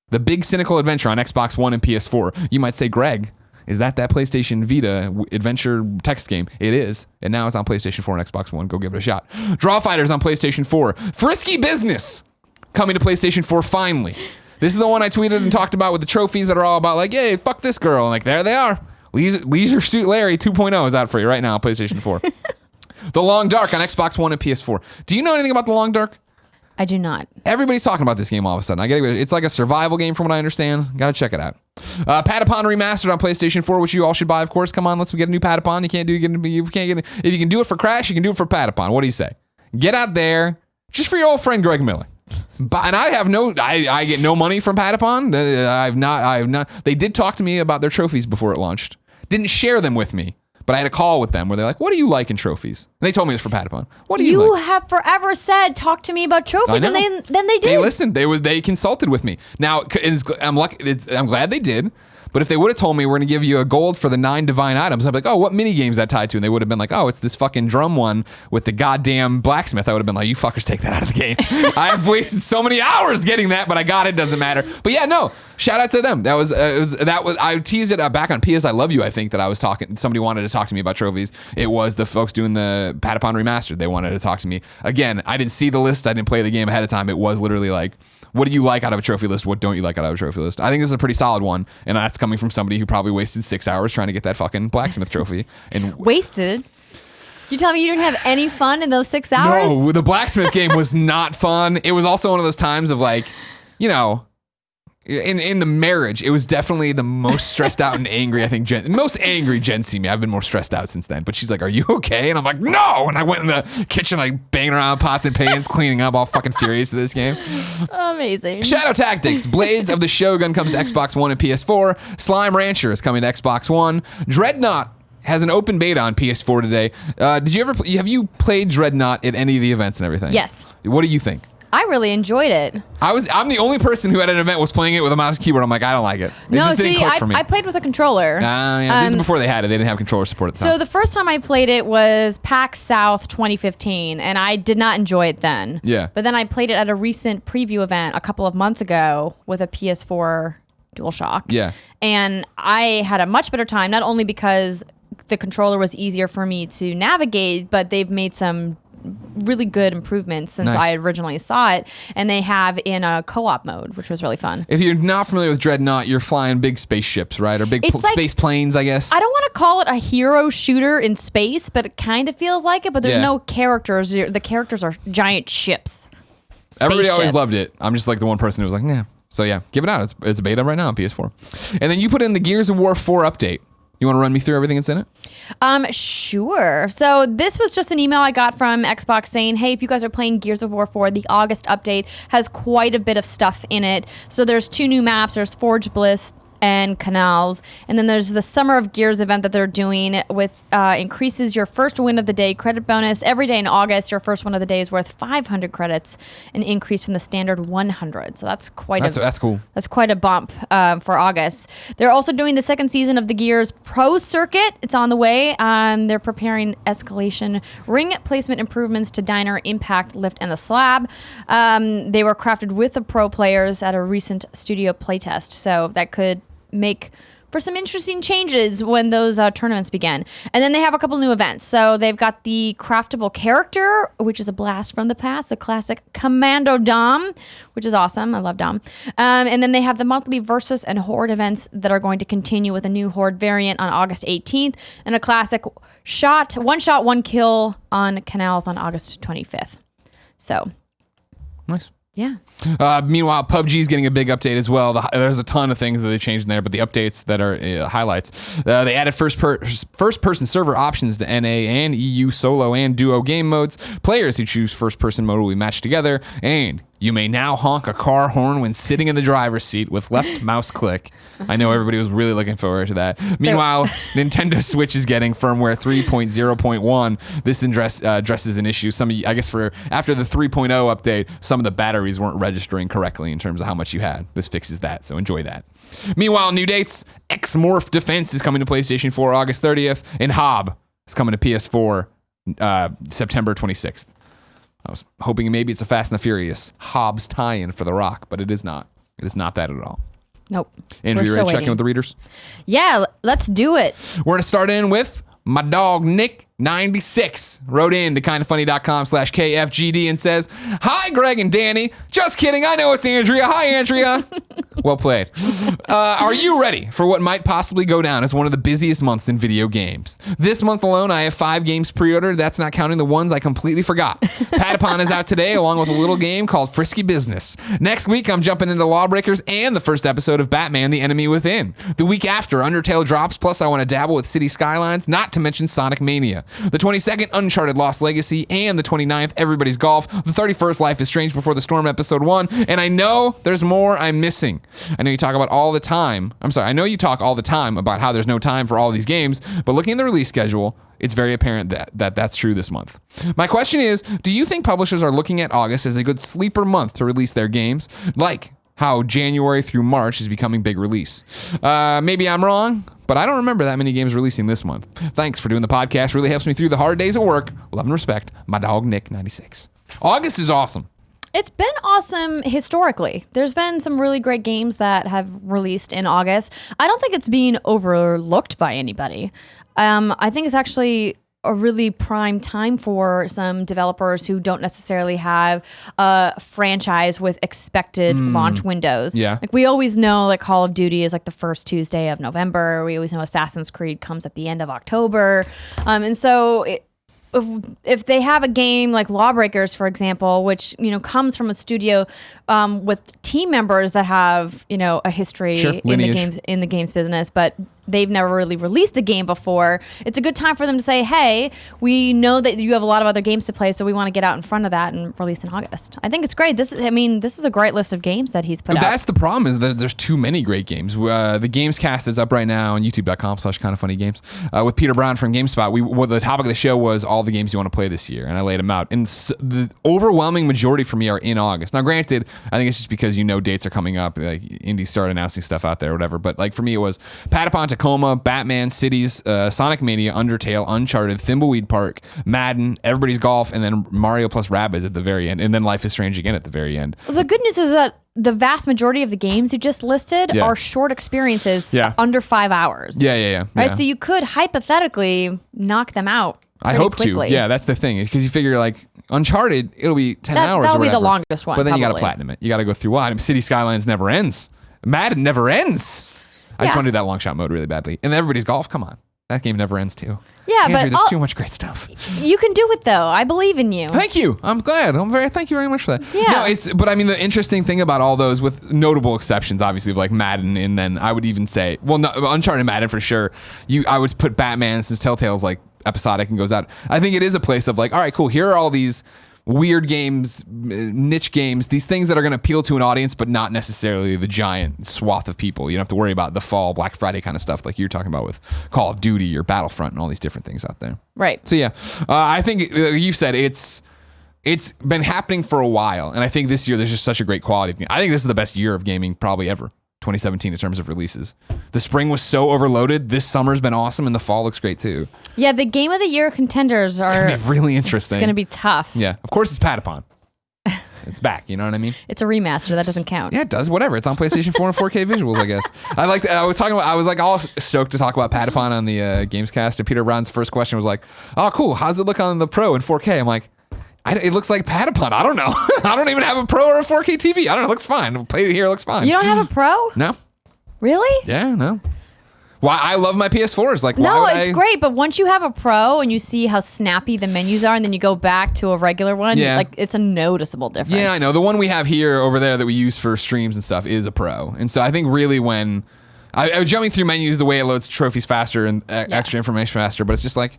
The Big Cynical Adventure on Xbox One and PS4. You might say, Greg, is that Playstation Vita adventure text game? It is. And now it's on PlayStation 4 and Xbox One. Go give it a shot. Draw Fighters on PlayStation 4. Frisky Business coming to PlayStation 4 finally. This is the one I tweeted and talked about with the trophies that are all about like, hey, fuck this girl. And like, there they are. Leisure Suit Larry 2.0 is out for you right now on PlayStation 4. The Long Dark on Xbox One and PS4. Do you know anything about The Long Dark? I do not. Everybody's talking about this game all of a sudden. It's like a survival game from what I understand. Gotta check it out. Patapon Remastered on PlayStation 4, which you all should buy, of course. Come on, let's get a new Patapon. If you can do it for Crash, you can do it for Patapon. What do you say? Get out there, just for your old friend Greg Miller. And I get no money from Patapon. I have not. They did talk to me about their trophies before it launched. Didn't share them with me, but I had a call with them where they're like, "What do you like in trophies?" And they told me it's for Patapon. What do you like? You have forever said, "Talk to me about trophies," and then they did. They listened. They consulted with me. Now I'm glad they did, But if they would have told me we're going to give you a gold for the 9 divine items, I'd be like, oh, what mini games that tied to? And they would have been like, oh, it's this fucking drum one with the goddamn blacksmith. I would have been like, you fuckers take that out of the game. I have wasted so many hours getting that, but I got it. Doesn't matter. But yeah, no. Shout out to them. That was I teased it back on PS I Love You. I think that I was talking. Somebody wanted to talk to me about trophies. It was the folks doing the Patapon Remastered. They wanted to talk to me again. I didn't see the list. I didn't play the game ahead of time. It was literally like, what do you like out of a trophy list? What don't you like out of a trophy list? I think this is a pretty solid one, and that's coming from somebody who probably wasted 6 hours trying to get that fucking blacksmith trophy. And wasted. You tell me you didn't have any fun in those 6 hours? No, the blacksmith game was not fun. It was also one of those times of like, you know. In the marriage, it was definitely the most stressed out and angry, I think, most angry Jen see me. I've been more stressed out since then. But she's like, are you okay? And I'm like, no! And I went in the kitchen, like, banging around pots and pans, cleaning up, all fucking furious to this game. Amazing. Shadow Tactics. Blades of the Shogun comes to Xbox One and PS4. Slime Rancher is coming to Xbox One. Dreadnought has an open beta on PS4 today. Have you played Dreadnought at any of the events and everything? Yes. What do you think? I really enjoyed it. I'm the only person who at an event was playing it with a mouse and keyboard. I'm like, I don't like it. I played with a controller. Yeah, this is before they had it. They didn't have controller support at the time. So the first time I played it was PAX South 2015, and I did not enjoy it then. Yeah. But then I played it at a recent preview event a couple of months ago with a PS4 DualShock. Yeah. And I had a much better time, not only because the controller was easier for me to navigate, but they've made some really good improvements since I originally saw it, and they have in a co-op mode, which was really fun. If you're not familiar with Dreadnought, you're flying big spaceships, right? Or big space planes, I guess. I don't want to call it a hero shooter in space, but it kind of feels like it, but there's no characters. The characters are giant ships. Everybody always loved it. I'm just like the one person who was like, nah. So yeah, give it out. It's a beta right now on PS4. And then you put in the Gears of War 4 update. You want to run me through everything that's in it? Sure. So this was just an email I got from Xbox saying, hey, if you guys are playing Gears of War 4, the August update has quite a bit of stuff in it. So there's 2 new maps. There's Forge Bliss and Canals. And then there's the Summer of Gears event that they're doing with increases your first win of the day credit bonus. Every day in August, your first win of the day is worth 500 credits, an increase from the standard 100. So that's cool. That's quite a bump for August. They're also doing the second season of the Gears Pro Circuit. It's on the way. They're preparing escalation ring placement improvements to Diner, Impact, Lift, and the Slab. They were crafted with the pro players at a recent studio playtest. So that could make for some interesting changes when those tournaments begin. And then they have a couple new events. So they've got the craftable character, which is a blast from the past, the classic Commando Dom, which is awesome. I love Dom. And then they have the monthly Versus and Horde events that are going to continue with a new Horde variant on August 18th and a classic one shot, one kill on Canals on August 25th. So nice. Yeah. Meanwhile, PUBG is getting a big update as well. There's a ton of things that they changed in there, but the updates that are highlights. They added first-person server options to NA and EU solo and duo game modes. Players who choose first-person mode will be matched together, and you may now honk a car horn when sitting in the driver's seat with left mouse click. I know everybody was really looking forward to that. Meanwhile, Nintendo Switch is getting firmware 3.0.1. This addresses an issue. I guess after the 3.0 update, some of the batteries weren't registering correctly in terms of how much you had. This fixes that, so enjoy that. Meanwhile, new dates. X-Morph Defense is coming to PlayStation 4 August 30th, and Hob is coming to PS4 September 26th. I was hoping maybe it's a Fast and the Furious Hobbs tie-in for The Rock, but it is not. It is not that at all. Nope. Andrew, you ready to check in with the readers? Yeah, let's do it. We're going to start in with my dog, Nick96, wrote in to kindoffunny.com/KFGD and says, hi, Greg and Danny. Just kidding. I know it's Andrea. Hi, Andrea. Well played. Are you ready for what might possibly go down as one of the busiest months in video games? This month alone, I have 5 games pre-ordered. That's not counting the ones I completely forgot. Patapon is out today, along with a little game called Frisky Business. Next week, I'm jumping into Lawbreakers and the first episode of Batman: The Enemy Within. The week after, Undertale drops, plus I want to dabble with City Skylines, not to mention Sonic Mania. The 22nd, Uncharted Lost Legacy, and the 29th, Everybody's Golf. The 31st, Life is Strange Before the Storm Episode 1, and I know there's more I'm missing. I know you talk all the time about how there's no time for all these games, but looking at the release schedule, it's very apparent that that's true this month. My question is, do you think publishers are looking at August as a good sleeper month to release their games? Like how January through March is becoming big release. Maybe I'm wrong, but I don't remember that many games releasing this month. Thanks for doing the podcast. Really helps me through the hard days at work. Love and respect, my dog Nick 96. August is awesome. It's been awesome historically. There's been some really great games that have released in August. I don't think it's being overlooked by anybody. I think it's actually a really prime time for some developers who don't necessarily have a franchise with expected launch windows. Yeah. Like we always know like Call of Duty is like the first Tuesday of November. We always know Assassin's Creed comes at the end of October. And so if they have a game like Lawbreakers, for example, which, you know, comes from a studio with team members that have, you know, a history in the games business, but they've never really released a game before, it's a good time for them to say, hey, we know that you have a lot of other games to play, so we want to get out in front of that and release in August. I think it's great. This is a great list of games that he's put out. That's the problem, is that there's too many great games. The Gamescast is up right now on youtube.com/kindoffunnygames with Peter Brown from GameSpot. The topic of the show was all the games you want to play this year, and I laid them out. And the overwhelming majority for me are in August. Now, granted, I think it's just because, you know, dates are coming up, like indies start announcing stuff out there or whatever, but like for me it was Patapon, Tacoma, Batman, Cities, Sonic Mania, Undertale, Uncharted, Thimbleweed Park, Madden, Everybody's Golf, and then Mario plus Rabbids at the very end, and then Life is Strange again at the very end. The good news is that the vast majority of the games you just listed are short experiences under 5 hours. Yeah. Right? So you could hypothetically knock them out. I hope quickly. to. Yeah, that's the thing. Because you figure like Uncharted, it'll be 10 hours that'll or whatever. be the longest one. But then you got to probably. platinum it. You got to go through what? City Skylines never ends. Madden never ends. I just want to do that long shot mode really badly. And Everybody's Golf, come on. That game never ends too. Yeah, Andrew, but there's too much great stuff. You can do it though. I believe in you. Thank you. I'm glad. Thank you very much for that. Yeah. No, but I mean, the interesting thing about all those, with notable exceptions, obviously, of like Madden, and then I would even say, well, no, Uncharted, Madden for sure. I would put Batman, since Telltale's like episodic and goes out. I think it is a place of like, all right, cool. Here are all these weird games, niche games, these things that are going to appeal to an audience, but not necessarily the giant swath of people. You don't have to worry about the fall, Black Friday kind of stuff like you're talking about with Call of Duty or Battlefront and all these different things out there. Right. So yeah, I think you've said it's been happening for a while, and I think this year there's just such a great quality. I think this is the best year of gaming probably ever. 2017 in terms of releases. The spring was so overloaded. This summer's been awesome, and the fall looks great too. Yeah, the Game of the Year contenders are gonna be really interesting. It's going to be tough. Yeah, of course it's Patapon. It's back, you know what I mean? It's a remaster. That doesn't count. Yeah, it does. Whatever. It's on PlayStation 4 and 4K visuals, I guess. I was like all stoked to talk about Patapon on the Gamescast, and Peter Brown's first question was like, "Oh, cool. How's it look on the Pro in 4K?" I'm like, it looks like Patapon. I don't know. I don't even have a Pro or a 4K TV. I don't know. It looks fine. I played it here. It looks fine. You don't have a Pro? No. Really? Yeah, no. Why? I love my PS4s. Like, no, it's great. But once you have a Pro and you see how snappy the menus are, and then you go back to a regular one, like it's a noticeable difference. Yeah, I know. The one we have here over there that we use for streams and stuff is a Pro. And so I think really when I was jumping through menus, the way it loads trophies faster and extra information faster, but it's just like,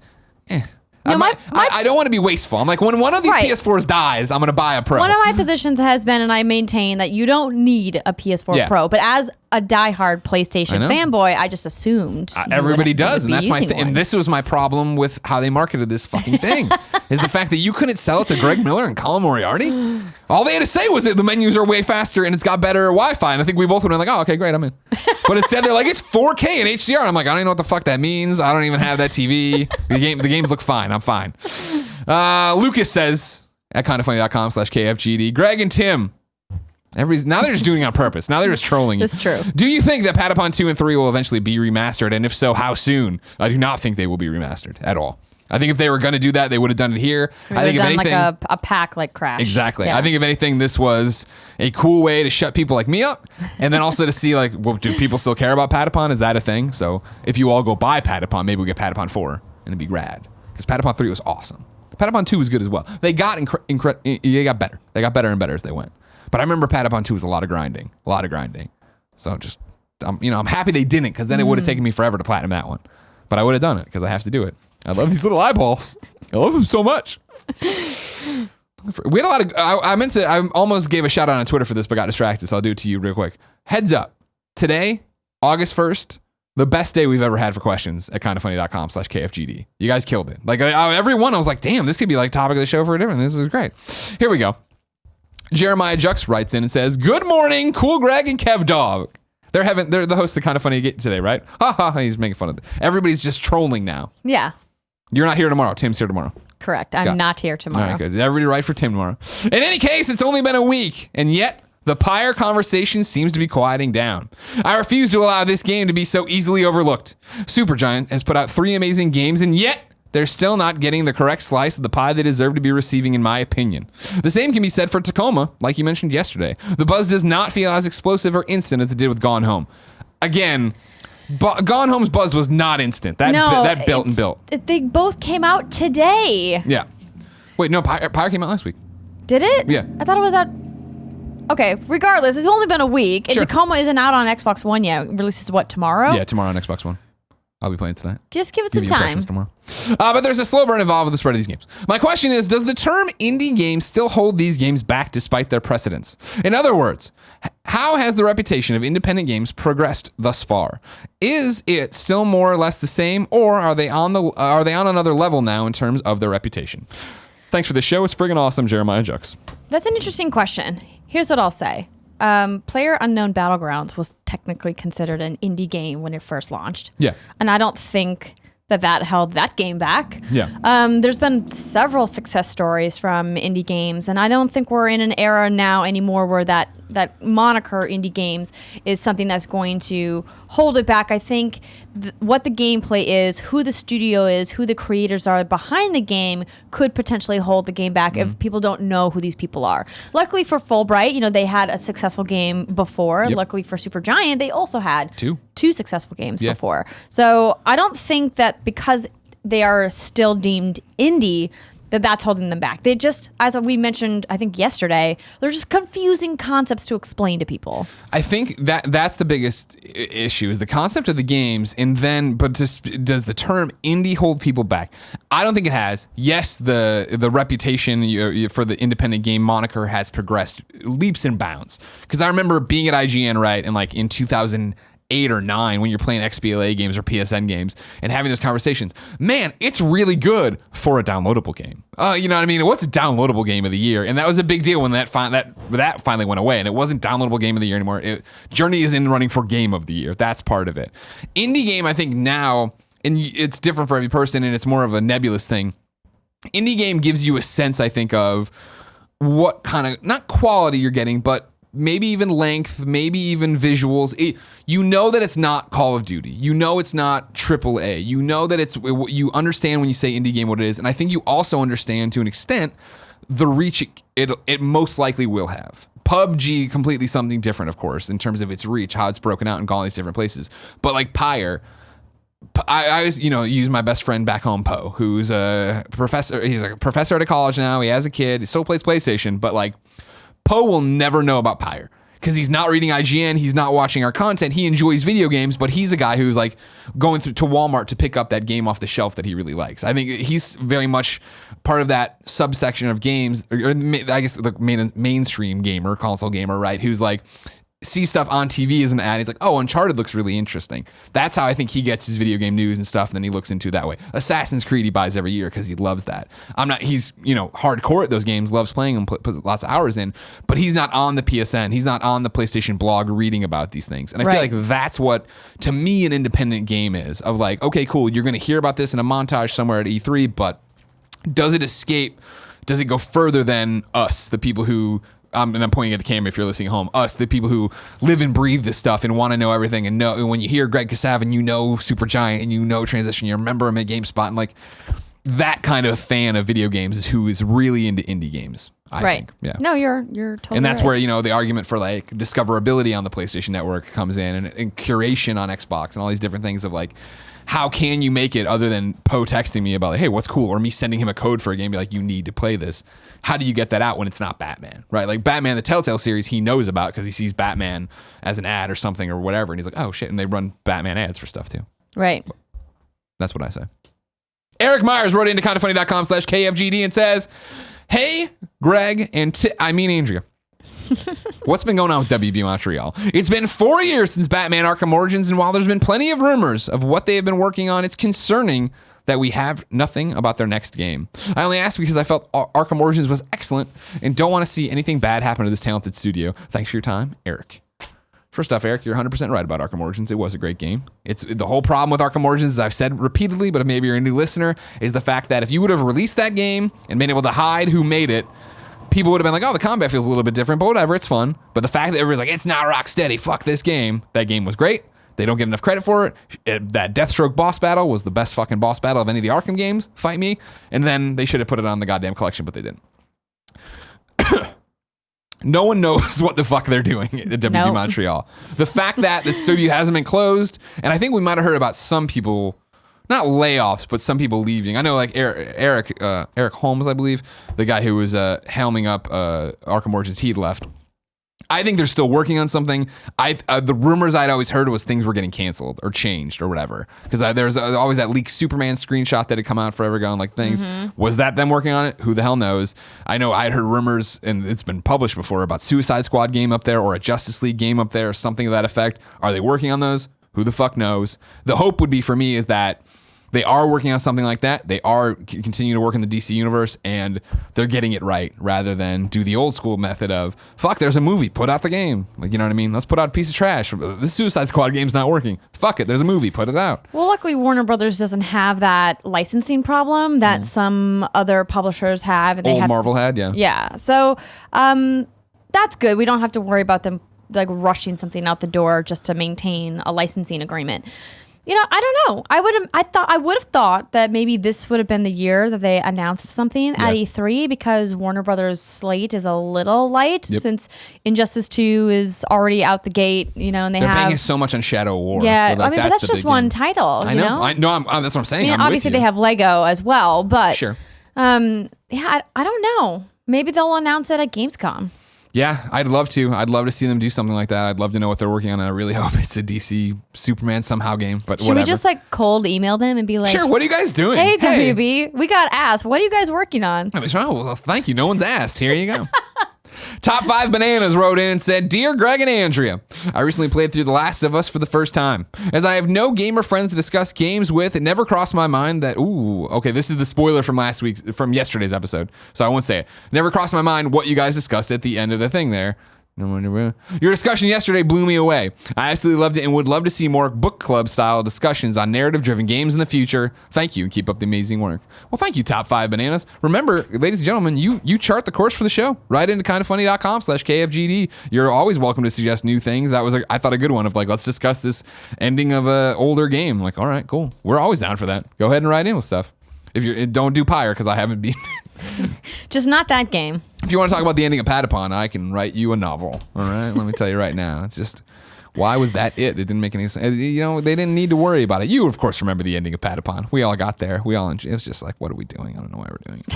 No, I don't want to be wasteful. I'm like, when one of these PS4s dies, I'm going to buy a Pro. One of my positions has been, and I maintain, that you don't need a PS4 Pro. But as a diehard PlayStation fanboy, I just assumed everybody does, and that's my thing. And this was my problem with how they marketed this fucking thing, is the fact that you couldn't sell it to Greg Miller and Colin Moriarty. All they had to say was that the menus are way faster and it's got better Wi-Fi. And I think we both would have been like, oh, okay, great, I'm in. But instead they're like, it's 4K and HDR. And I'm like, I don't even know what the fuck that means. I don't even have that TV. The games look fine. I'm fine. Lucas says at kindoffunny.com/KFGD, Greg and Tim. Now they're just doing it on purpose. Now they're just trolling you. That's true. Do you think that Patapon 2 and 3 will eventually be remastered? And if so, how soon? I do not think they will be remastered at all. I think if they were going to do that, they would have done it here. I think if anything, like a pack like Crash. Exactly. Yeah. I think if anything, this was a cool way to shut people like me up, and then also to see like, well, do people still care about Patapon? Is that a thing? So if you all go buy Patapon, maybe we'll get Patapon 4, and it'd be rad. Because Patapon 3 was awesome. Patapon 2 was good as well. They got they got better. They got better and better as they went. But I remember Patapon 2 was a lot of grinding. So just, I'm happy they didn't, because then it would have taken me forever to platinum that one. But I would have done it because I have to do it. I love these little eyeballs. I love them so much. We had a lot of, I almost gave a shout out on Twitter for this, but got distracted. So I'll do it to you real quick. Heads up. Today, August 1st, the best day we've ever had for questions at kindoffunny.com/KFGD. You guys killed it. Like every one, I was like, damn, this could be like topic of the show for a different. This is great. Here we go. Jeremiah Jux writes in and says, "Good morning, Cool Greg and Kev Dog." They're the hosts of Kind of Funny today, right? Ha ha. He's making fun of it. Everybody's just trolling now. Yeah. You're not here tomorrow. Tim's here tomorrow. Correct. I'm not here tomorrow. All right, good. Everybody right for Tim tomorrow. In any case, it's only been a week, and yet the Pyre conversation seems to be quieting down. I refuse to allow this game to be so easily overlooked. Supergiant has put out 3 amazing games, and yet they're still not getting the correct slice of the pie they deserve to be receiving, in my opinion. The same can be said for Tacoma, like you mentioned yesterday. The buzz does not feel as explosive or instant as it did with Gone Home. Again, Gone Home's buzz was not instant. That built and built. They both came out today. Yeah. Wait, no, Pyre came out last week. Did it? Yeah. I thought it was out. Okay, regardless, it's only been a week. Sure. And Tacoma isn't out on Xbox One yet. It releases what, tomorrow? Yeah, tomorrow on Xbox One. I'll be playing tonight. Just give it some time. Tomorrow. But there's a slow burn involved with the spread of these games. My question is, does the term indie game still hold these games back despite their precedence? In other words, how has the reputation of independent games progressed thus far? Is it still more or less the same, or are they on another level now in terms of their reputation? Thanks for the show. It's friggin' awesome, Jeremiah Jux. That's an interesting question. Here's what I'll say. PlayerUnknown Battlegrounds was technically considered an indie game when it first launched. Yeah. And I don't think that held that game back. Yeah. There's been several success stories from indie games, and I don't think we're in an era now anymore where that moniker indie games is something that's going to hold it back. I think what the gameplay is, who the studio is, who the creators are behind the game could potentially hold the game back if people don't know who these people are. Luckily for Fulbright, they had a successful game before. Yep. Luckily for Supergiant, they also had two successful games Yeah. before. So I don't think that because they are still deemed indie, that's holding them back. They just, as we mentioned, I think yesterday, they're just confusing concepts to explain to people. I think that's the biggest issue is the concept of the games, and then, but just does the term indie hold people back? I don't think it has. Yes, the reputation for the independent game moniker has progressed leaps and bounds. Because I remember being at IGN, right, and like in 2008 or 9 when you're playing XBLA games or PSN games and having those conversations. Man, it's really good for a downloadable game. You know what I mean? What's a downloadable game of the year? And that was a big deal when that finally went away, and it wasn't downloadable game of the year anymore. Journey is in running for game of the year. That's part of it. Indie game, I think now, and it's different for every person, and it's more of a nebulous thing. Indie game gives you a sense, I think, of what kind of, not quality you're getting, but maybe even length, maybe even visuals. You know that it's not Call of Duty. You know it's not AAA. You know that you understand when you say indie game what it is. And I think you also understand to an extent the reach it most likely will have. PUBG, completely something different, of course, in terms of its reach, how it's broken out and gone all these different places. But like Pyre, I always, use my best friend back home, Poe, who's a professor. He's a professor at a college now. He has a kid. He still plays PlayStation, but like, Poe will never know about Pyre because he's not reading IGN. He's not watching our content. He enjoys video games, but he's a guy who's like going to Walmart to pick up that game off the shelf that he really likes. I think he's very much part of that subsection of games, or I guess the mainstream gamer, console gamer, right? Who's like, see stuff on TV as an ad. He's like, oh, Uncharted looks really interesting. That's how I think he gets his video game news and stuff. And then he looks into it that way. Assassin's Creed he buys every year because he loves that. He's hardcore at those games, loves playing them, puts lots of hours in, but he's not on the PSN. He's not on the PlayStation blog reading about these things. And I feel like that's what, to me, an independent game is, of like, okay, cool, you're going to hear about this in a montage somewhere at E3, but does it escape? Does it go further than us, the people who, and I'm pointing at the camera if you're listening at home, us, the people who live and breathe this stuff and want to know everything and know, and when you hear Greg Kasavin, you know Supergiant and you know Transition, you remember him at GameSpot, and like that kind of fan of video games is who is really into indie games, I think. Yeah. No, you're totally And that's right. where, the argument for like discoverability on the PlayStation Network comes in, and curation on Xbox and all these different things of like, how can you make it other than Poe texting me about like, hey, what's cool? Or me sending him a code for a game, be like, you need to play this. How do you get that out when it's not Batman, right? Like Batman, the Telltale series, he knows about because he sees Batman as an ad or something or whatever. And he's like, oh shit. And they run Batman ads for stuff too. Right. That's what I say. Eric Myers wrote into kindoffunny.com/KFGD and says, hey, Greg and Andrea. What's been going on with WB Montreal? It's been 4 years since Batman Arkham Origins, and while there's been plenty of rumors of what they have been working on, it's concerning that we have nothing about their next game. I only ask because I felt Arkham Origins was excellent and don't want to see anything bad happen to this talented studio. Thanks for your time, Eric. First off, Eric, you're 100% right about Arkham Origins. It was a great game. It's the whole problem with Arkham Origins, as I've said repeatedly, but maybe you're a new listener, is the fact that if you would have released that game and been able to hide who made it, people would have been like, oh, the combat feels a little bit different, but whatever, it's fun. But the fact that everybody's like, it's not Rocksteady, fuck this game, that game was great. They don't get enough credit for it. That Deathstroke boss battle was the best fucking boss battle of any of the Arkham games. Fight me. And then they should have put it on the goddamn collection, but they didn't. No one knows what the fuck they're doing at WB Montreal. The fact that the studio hasn't been closed, and I think we might have heard about some people, not layoffs, but some people leaving. I know like Eric Holmes, I believe, the guy who was helming up Arkham Origins, he'd left. I think they're still working on something. The rumors I'd always heard was things were getting canceled or changed or whatever. Because there's always that leaked Superman screenshot that had come out forever ago and like things. Was that them working on it? Who the hell knows? I know I'd heard rumors, and it's been published before, about Suicide Squad game up there or a Justice League game up there or something to that effect. Are they working on those? Who the fuck knows? The hope would be for me is that they are working on something like that. They are continuing to work in the DC universe, and they're getting it right rather than do the old school method of, fuck, there's a movie, put out the game. Like, you know what I mean? Let's put out a piece of trash. This Suicide Squad game's not working. Fuck it, there's a movie, put it out. Well, luckily Warner Brothers doesn't have that licensing problem that some other publishers have. And Old Marvel had, yeah. Yeah, so that's good. We don't have to worry about them like rushing something out the door just to maintain a licensing agreement. You know, I don't know. I would have thought that maybe this would have been the year that they announced something at E3 because Warner Brothers' slate is a little light since Injustice 2 is already out the gate, you know, and they're banking so much on Shadow War. Yeah, like, I mean, but that's just one title, you know? I know. That's what I'm saying. I mean, obviously they have Lego as well, but sure. Yeah, I don't know. Maybe they'll announce it at Gamescom. Yeah, I'd love to. I'd love to see them do something like that. I'd love to know what they're working on. I really hope it's a DC Superman somehow game. But should we just like cold email them and be like, sure, what are you guys doing? Hey, WB, we got asked. What are you guys working on? Oh, well, thank you. No one's asked. Here you go. Top 5 Bananas wrote in and said, Dear Greg and Andrea, I recently played through The Last of Us for the first time. As I have no gamer friends to discuss games with, it never crossed my mind that, okay, this is the spoiler from yesterday's episode, so I won't say it. Never crossed my mind what you guys discussed at the end of the thing there. Your discussion yesterday blew me away. I absolutely loved it and would love to see more book club style discussions on narrative-driven games in the future. Thank you and keep up the amazing work. Well, thank you, Top 5 Bananas. Remember, ladies and gentlemen, you chart the course for the show. Right into kindoffunny.com/KFGD. You're always welcome to suggest new things. That was, I thought, a good one of like, let's discuss this ending of an older game. Like, all right, cool. We're always down for that. Go ahead and write in with stuff. Don't do Pyre because I haven't beaten it. Just not that game. If you want to talk about the ending of Patapon, I can write you a novel. All right, let me tell you right now. It's just, why was that it? It didn't make any sense. You know, they didn't need to worry about it. You, of course, remember the ending of Patapon. We all got there. It was just like, what are we doing? I don't know why we're doing it.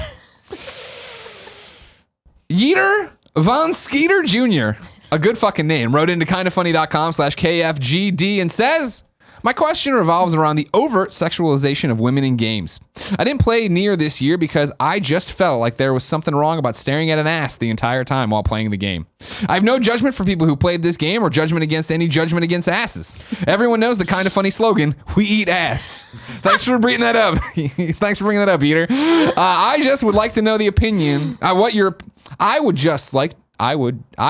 Yeater Von Skeeter Jr., a good fucking name, wrote into kindoffunny.com/KFGD and says, my question revolves around the overt sexualization of women in games. I didn't play Nier this year because I just felt like there was something wrong about staring at an ass the entire time while playing the game. I have no judgment for people who played this game or judgment against asses. Everyone knows the Kind of Funny slogan, we eat ass. Thanks for bringing that up. Thanks for bringing that up, Peter. I just would like to know the opinion, I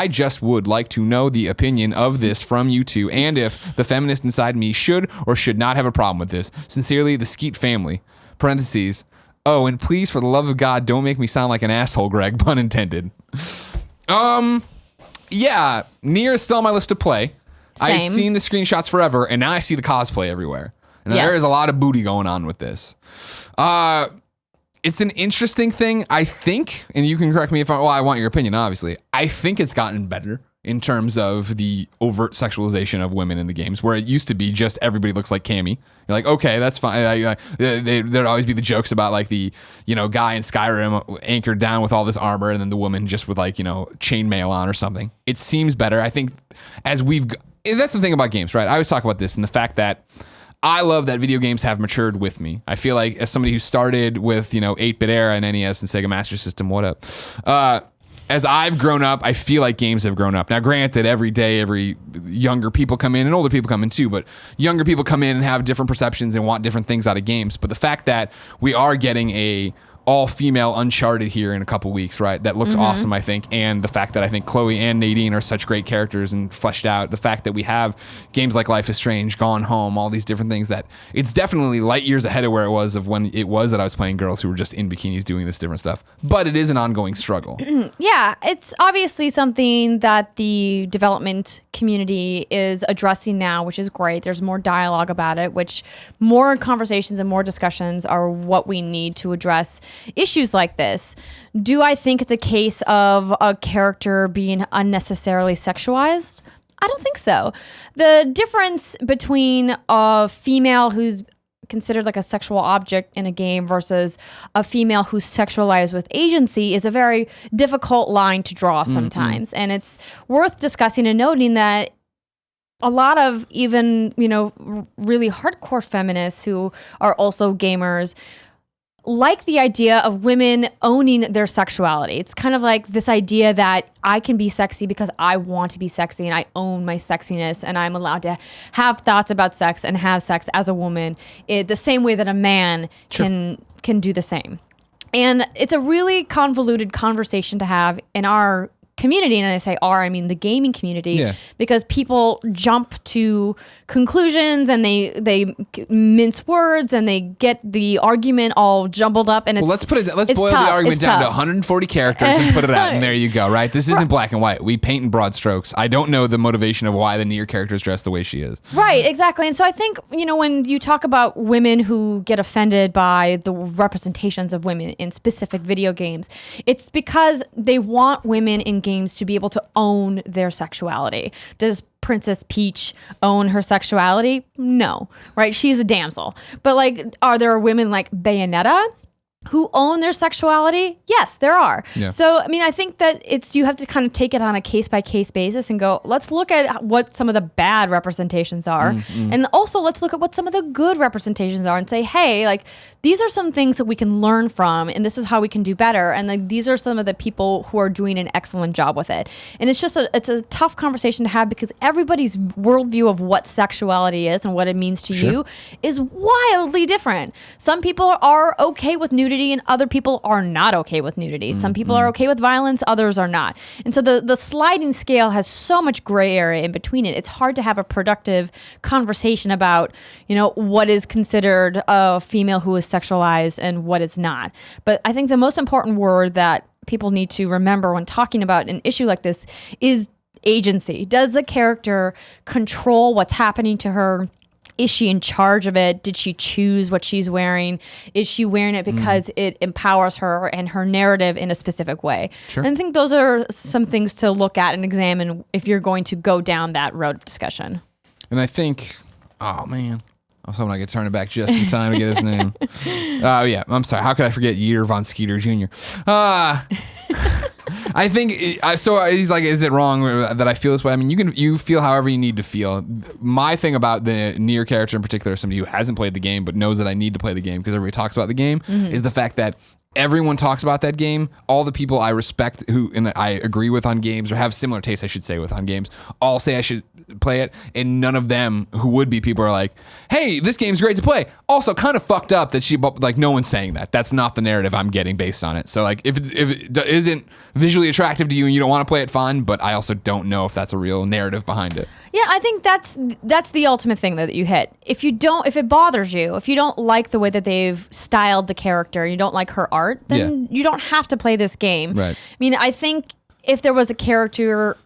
just would like to know the opinion of this from you two, and if the feminist inside me should or should not have a problem with this. Sincerely, the Skeet family. Parentheses. Oh, and please, for the love of God, don't make me sound like an asshole, Greg. Pun intended. Yeah, Nier is still on my list to play. Same. I've seen the screenshots forever, and now I see the cosplay everywhere. And there is a lot of booty going on with this. It's an interesting thing, I think, and you can correct me if I want your opinion, obviously. I think it's gotten better in terms of the overt sexualization of women in the games, where it used to be just everybody looks like Cammy. You're like, okay, that's fine. There'd always be the jokes about like the, guy in Skyrim anchored down with all this armor and then the woman just with like, chainmail on or something. It seems better. I think that's the thing about games, right? I always talk about this and the fact that I love that video games have matured with me. I feel like as somebody who started with, 8-bit era and NES and Sega Master System, what up? as I've grown up, I feel like games have grown up. Now, granted, every day, every younger people come in and older people come in too, but younger people come in and have different perceptions and want different things out of games. But the fact that we are getting a all-female Uncharted here in a couple weeks, right? That looks awesome, I think. And the fact that I think Chloe and Nadine are such great characters and fleshed out. The fact that we have games like Life is Strange, Gone Home, all these different things that it's definitely light years ahead of where it was of when it was that I was playing girls who were just in bikinis doing this different stuff. But it is an ongoing struggle. Yeah, it's obviously something that the development community is addressing now, which is great. There's more dialogue about it, which more conversations and more discussions are what we need to address issues like this. Do I think it's a case of a character being unnecessarily sexualized? I don't think so. The difference between a female who's considered like a sexual object in a game versus a female who's sexualized with agency is a very difficult line to draw sometimes. And it's worth discussing and noting that a lot of even, really hardcore feminists who are also gamers like the idea of women owning their sexuality. It's kind of like this idea that I can be sexy because I want to be sexy and I own my sexiness and I'm allowed to have thoughts about sex and have sex as a woman the same way that a man can do the same. And it's a really convoluted conversation to have in our community, and I say I mean the gaming community, because people jump to conclusions and they mince words and they get the argument all jumbled up. And let's boil the argument down to 140 characters and put it out, and there you go. Right? This isn't black and white. We paint in broad strokes. I don't know the motivation of why the Nier character is dressed the way she is. Right, exactly. And so I think when you talk about women who get offended by the representations of women in specific video games, it's because they want women in games to be able to own their sexuality. Does Princess Peach own her sexuality? No, right? She's a damsel. But are there women like Bayonetta who own their sexuality? Yes, there are. Yeah. So, I think that you have to kind of take it on a case-by-case basis and go, let's look at what some of the bad representations are. And also let's look at what some of the good representations are and say, hey, these are some things that we can learn from and this is how we can do better. And these are some of the people who are doing an excellent job with it. And it's just it's a tough conversation to have because everybody's worldview of what sexuality is and what it means to you is wildly different. Some people are okay with nudity and other people are not okay with nudity. Some people are okay with violence, others are not. And so the sliding scale has so much gray area in between it. It's hard to have a productive conversation about, what is considered a female who is sexualized and what is not. But I think the most important word that people need to remember when talking about an issue like this is agency. Does the character control what's happening to her? Is she in charge of it? Did she choose what she's wearing? Is she wearing it because it empowers her and her narrative in a specific way? Sure. And I think those are some things to look at and examine if you're going to go down that road of discussion. And I think, oh man, I was hoping I could turn it back just in time to get his name. Oh yeah, I'm sorry. How could I forget Year von Skeeter Jr.? I think so. He's like, is it wrong that I feel this way? You feel however you need to feel. My thing about the Nier character in particular, somebody who hasn't played the game but knows that I need to play the game because everybody talks about the game, is the fact that everyone talks about that game. All the people I respect and I agree with on games or have similar tastes, I should say, with on games, all say I should play it, and none of them who would be people are like, hey, this game's great to play. Also, kind of fucked up that no one's saying that. That's not the narrative I'm getting based on it. So if it isn't visually attractive to you and you don't want to play it, fine, but I also don't know if that's a real narrative behind it. Yeah, I think that's the ultimate thing that you hit. If it bothers you, if you don't like the way that they've styled the character, you don't like her art, then you don't have to play this game. Right. I think if there was a character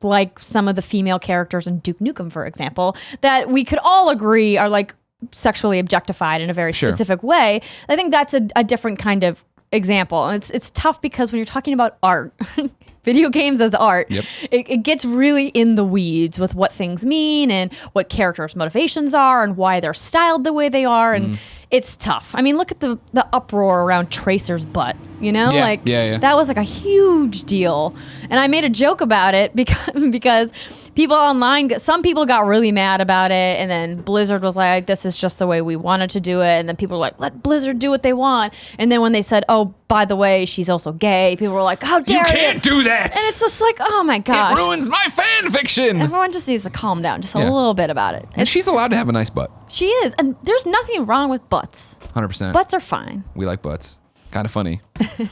like some of the female characters in Duke Nukem, for example, that we could all agree are sexually objectified in a very specific way, I think that's a different kind of example. And it's tough because when you're talking about art, video games as art, it gets really in the weeds with what things mean and what characters' motivations are and why they're styled the way they are. And it's tough. Look at the uproar around Tracer's butt, that was a huge deal. And I made a joke about it because people online, some people got really mad about it, and then Blizzard was like, this is just the way we wanted to do it, and then people were like, let Blizzard do what they want. And then when they said, oh, by the way, she's also gay. People were like, how dare you? You can't do that. And it's just like, oh my gosh. It ruins my fan fiction. Everyone just needs to calm down just a little bit about it. And she's allowed to have a nice butt. She is. And there's nothing wrong with butts. 100%. Butts are fine. We like butts. Kind of funny.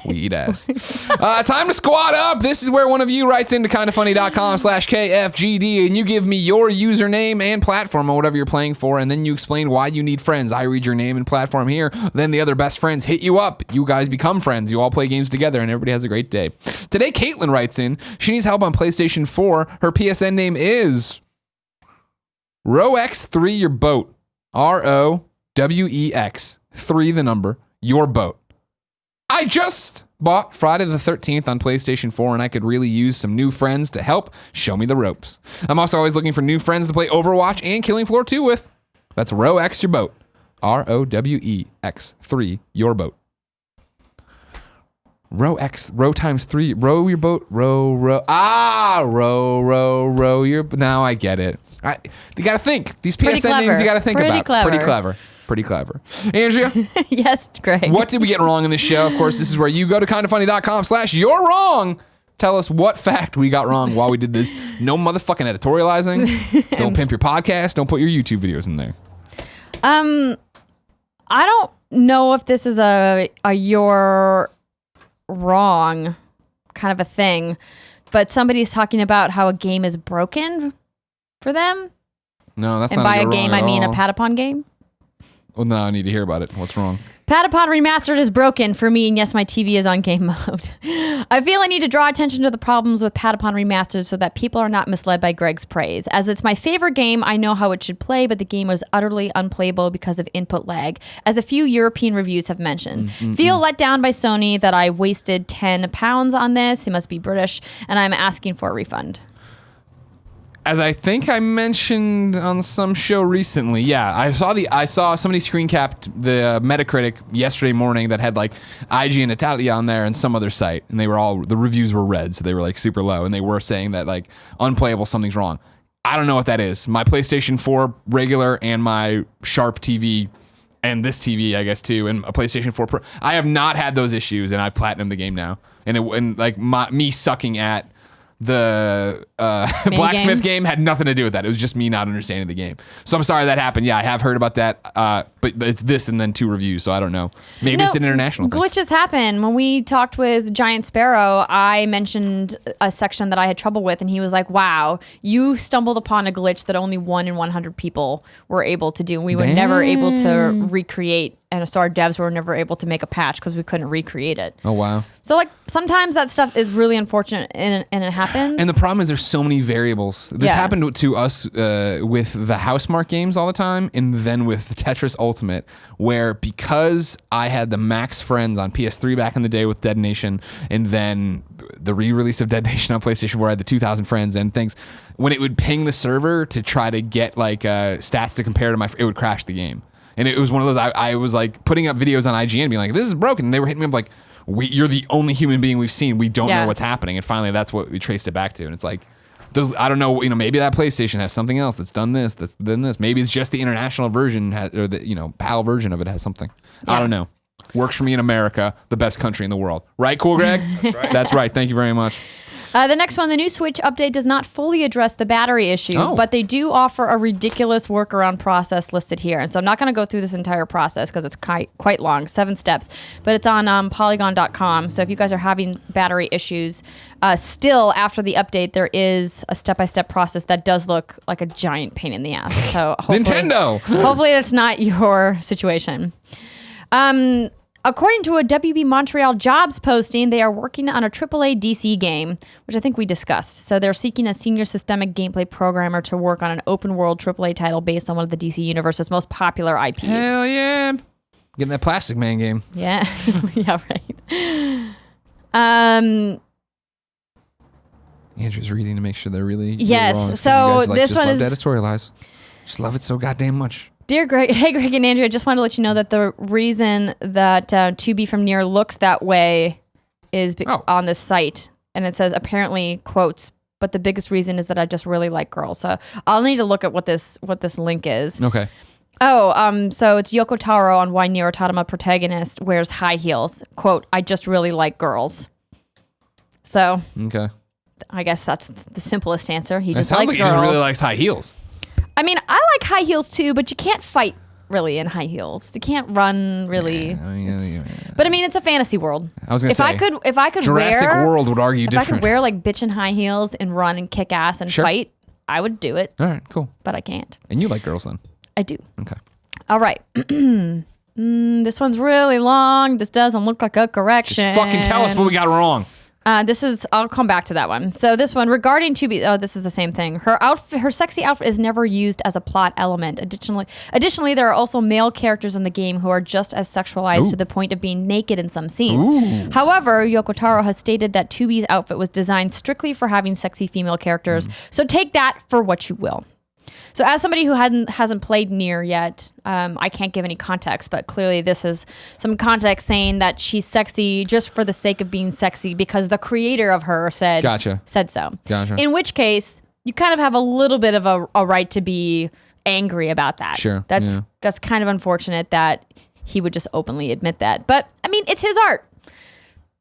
We eat ass. Time to squad up. This is where one of you writes into kindafunny.com/KFGD and you give me your username and platform or whatever you're playing for, and then you explain why you need friends. I read your name and platform here. Then the other best friends hit you up. You guys become friends. You all play games together, and everybody has a great day. Today, Caitlin writes in. She needs help on PlayStation 4. Her PSN name is ROWX3 Your Boat. ROWEX 3 the number Your Boat. I just bought Friday the 13th on PlayStation 4 and I could really use some new friends to help show me the ropes. I'm also always looking for new friends to play Overwatch and Killing Floor 2 with. That's ROWX Your Boat. ROWEX 3 Your Boat. Row times 3. Row your boat. Row your. Now I get it. You got to think. These PSN names you got to think about. Pretty clever. Andrea? Yes, Greg. What did we get wrong in this show? Of course, this is where you go to kindafunny.com/you're wrong. Tell us what fact we got wrong while we did this. No motherfucking editorializing. Don't pimp your podcast. Don't put your YouTube videos in there. I don't know if this is a you're wrong kind of a thing, but somebody's talking about how a game is broken for them. No, that's and not. And by a game, I mean a Patapon game. Well, now I need to hear about it. What's wrong? Patapon Remastered is broken for me, and yes, my TV is on game mode. I feel I need to draw attention to the problems with Patapon Remastered so that people are not misled by Greg's praise. As it's my favorite game, I know how it should play, but the game was utterly unplayable because of input lag, as a few European reviews have mentioned. Feel let down by Sony that I wasted £10 on this. It must be British, and I'm asking for a refund. As I think I mentioned on some show recently, yeah, I saw somebody screen capped the Metacritic yesterday morning that had like IGN Italia on there and some other site, and the reviews were red, so they were like super low, and they were saying that like unplayable, something's wrong. I don't know what that is. My PlayStation 4 regular and my Sharp TV and this TV, I guess too, and a PlayStation 4 Pro, I have not had those issues, and I've platinumed the game now, and me sucking at the blacksmith game had nothing to do with that. It was just me not understanding the game. So I'm sorry that happened. Yeah, I have heard about that. But it's this and then 2 reviews, so I don't know. Maybe it's an international thing. Glitches happen. When we talked with Giant Sparrow, I mentioned a section that I had trouble with, and he was like, wow, you stumbled upon a glitch that only 1 in 100 people were able to do. And we were never able to recreate, and so our devs were never able to make a patch because we couldn't recreate it. Oh, wow. So like sometimes that stuff is really unfortunate and it happens. And the problem is there's so many variables. This happened to us with the Housemarque games all the time, and then with Tetris Ultimate, where because I had the max friends on PS3 back in the day with Dead Nation, and then the re-release of Dead Nation on PlayStation 4, I had the 2,000 friends and things. When it would ping the server to try to get like stats to compare to it would crash the game. And it was one of those, I was like putting up videos on IGN being like, this is broken. And they were hitting me up like, you're the only human being we've seen. We don't know what's happening. And finally, that's what we traced it back to. And it's like, I don't know, maybe that PlayStation has something else that's done this, that's done this. Maybe it's just the international version, or the, PAL version of it has something. Yeah. I don't know. Works for me in America, the best country in the world. Right, cool, Greg? That's right. Thank you very much. The next one, the new Switch update does not fully address the battery issue, but they do offer a ridiculous workaround process listed here. And so I'm not going to go through this entire process because it's quite long, 7 steps, but it's on polygon.com. So if you guys are having battery issues, still after the update, there is a step-by-step process that does look like a giant pain in the ass. So Nintendo! Hopefully that's not your situation. According to a WB Montreal jobs posting, they are working on a AAA DC game, which I think we discussed. So they're seeking a senior systemic gameplay programmer to work on an open world AAA title based on one of the DC Universe's most popular IPs. Hell yeah. Getting that Plastic Man game. Yeah. Yeah, right. Andrew's reading to make sure they're really yes. Wrong. So guys, this one is to editorialize. Just love it so goddamn much. Dear Greg, hey Greg and Andrea, I just wanted to let you know that the reason that 2B from Near looks that way is on this site. And it says, apparently, quotes, but the biggest reason is that I just really like girls. So I'll need to look at what this link is. Okay. So it's Yoko Taro on why Nier Automata protagonist wears high heels. Quote, I just really like girls. So Okay. I guess that's the simplest answer. He It just sounds likes like he girls. just really likes high heels. I mean, I like high heels too, but you can't fight really in high heels. You can't run really. But I mean, it's a fantasy world. I was gonna if say, I could Jurassic wear, World would argue if different. I could wear like bitchin' high heels and run and kick ass and Sure. fight, I would do it. All right, cool. But I can't. And you like girls then? I do. Okay. All right. This one's really long. This doesn't look like a correction. Just fucking tell us what we got wrong. I'll come back to that one. So this one regarding this is the same thing. Her sexy outfit is never used as a plot element. Additionally, there are also male characters in the game who are just as sexualized to the point of being naked in some scenes. However, Yoko Taro has stated that 2B's outfit was designed strictly for having sexy female characters. So take that for what you will. So as somebody who hasn't played Nier yet, I can't give any context, but clearly this is some context saying that she's sexy just for the sake of being sexy because the creator of her said so. Gotcha. In which case, you kind of have a little bit of a right to be angry about that. Sure. That's kind of unfortunate that he would just openly admit that. But I mean, it's his art.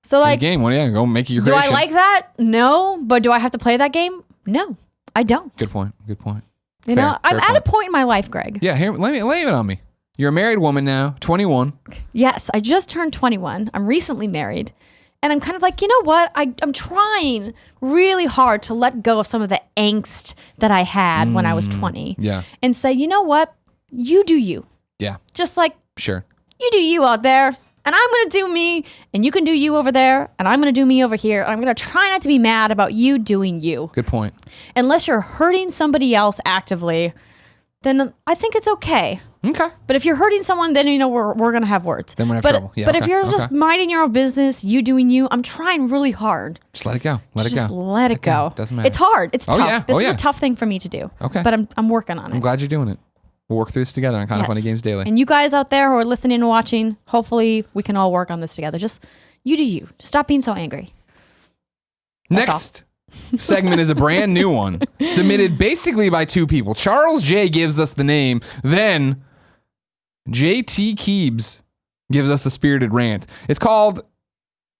So like, his game. Well, yeah, go make it your do creation. I like that? No. But do I have to play that game? No, I don't. Good point. Good point. You know, I'm at a point in my life, Greg. Yeah, here, lay it on me. You're a married woman now, 21. Yes, I just turned 21. I'm recently married. And I'm kind of like, you know what? I'm trying really hard to let go of some of the angst that I had when I was 20. Yeah. And say, you know what? You do you. Yeah. Just like, Sure. you do you out there. And I'm going to do me. And you can do you over there. And I'm going to do me over here. And I'm going to try not to be mad about you doing you. Good point. Unless you're hurting somebody else actively, then I think it's okay. Okay. But if you're hurting someone, then you know we're gonna have words. Then we're gonna have trouble. Yeah, but if okay, you're just minding your own business, you doing you, I'm trying really hard. Just let it go. Just let it go. Doesn't matter. It's hard. It's tough. Yeah. This is a tough thing for me to do. Okay. But I'm working on it. I'm glad you're doing it. We'll work through this together on Kind of Funny Games Daily. And you guys out there who are listening and watching, hopefully we can all work on this together. Just you do you. Just stop being so angry. Next segment is a brand new one, submitted basically by two people. Charles J gives us the name, then JT Keebs gives us a spirited rant. It's called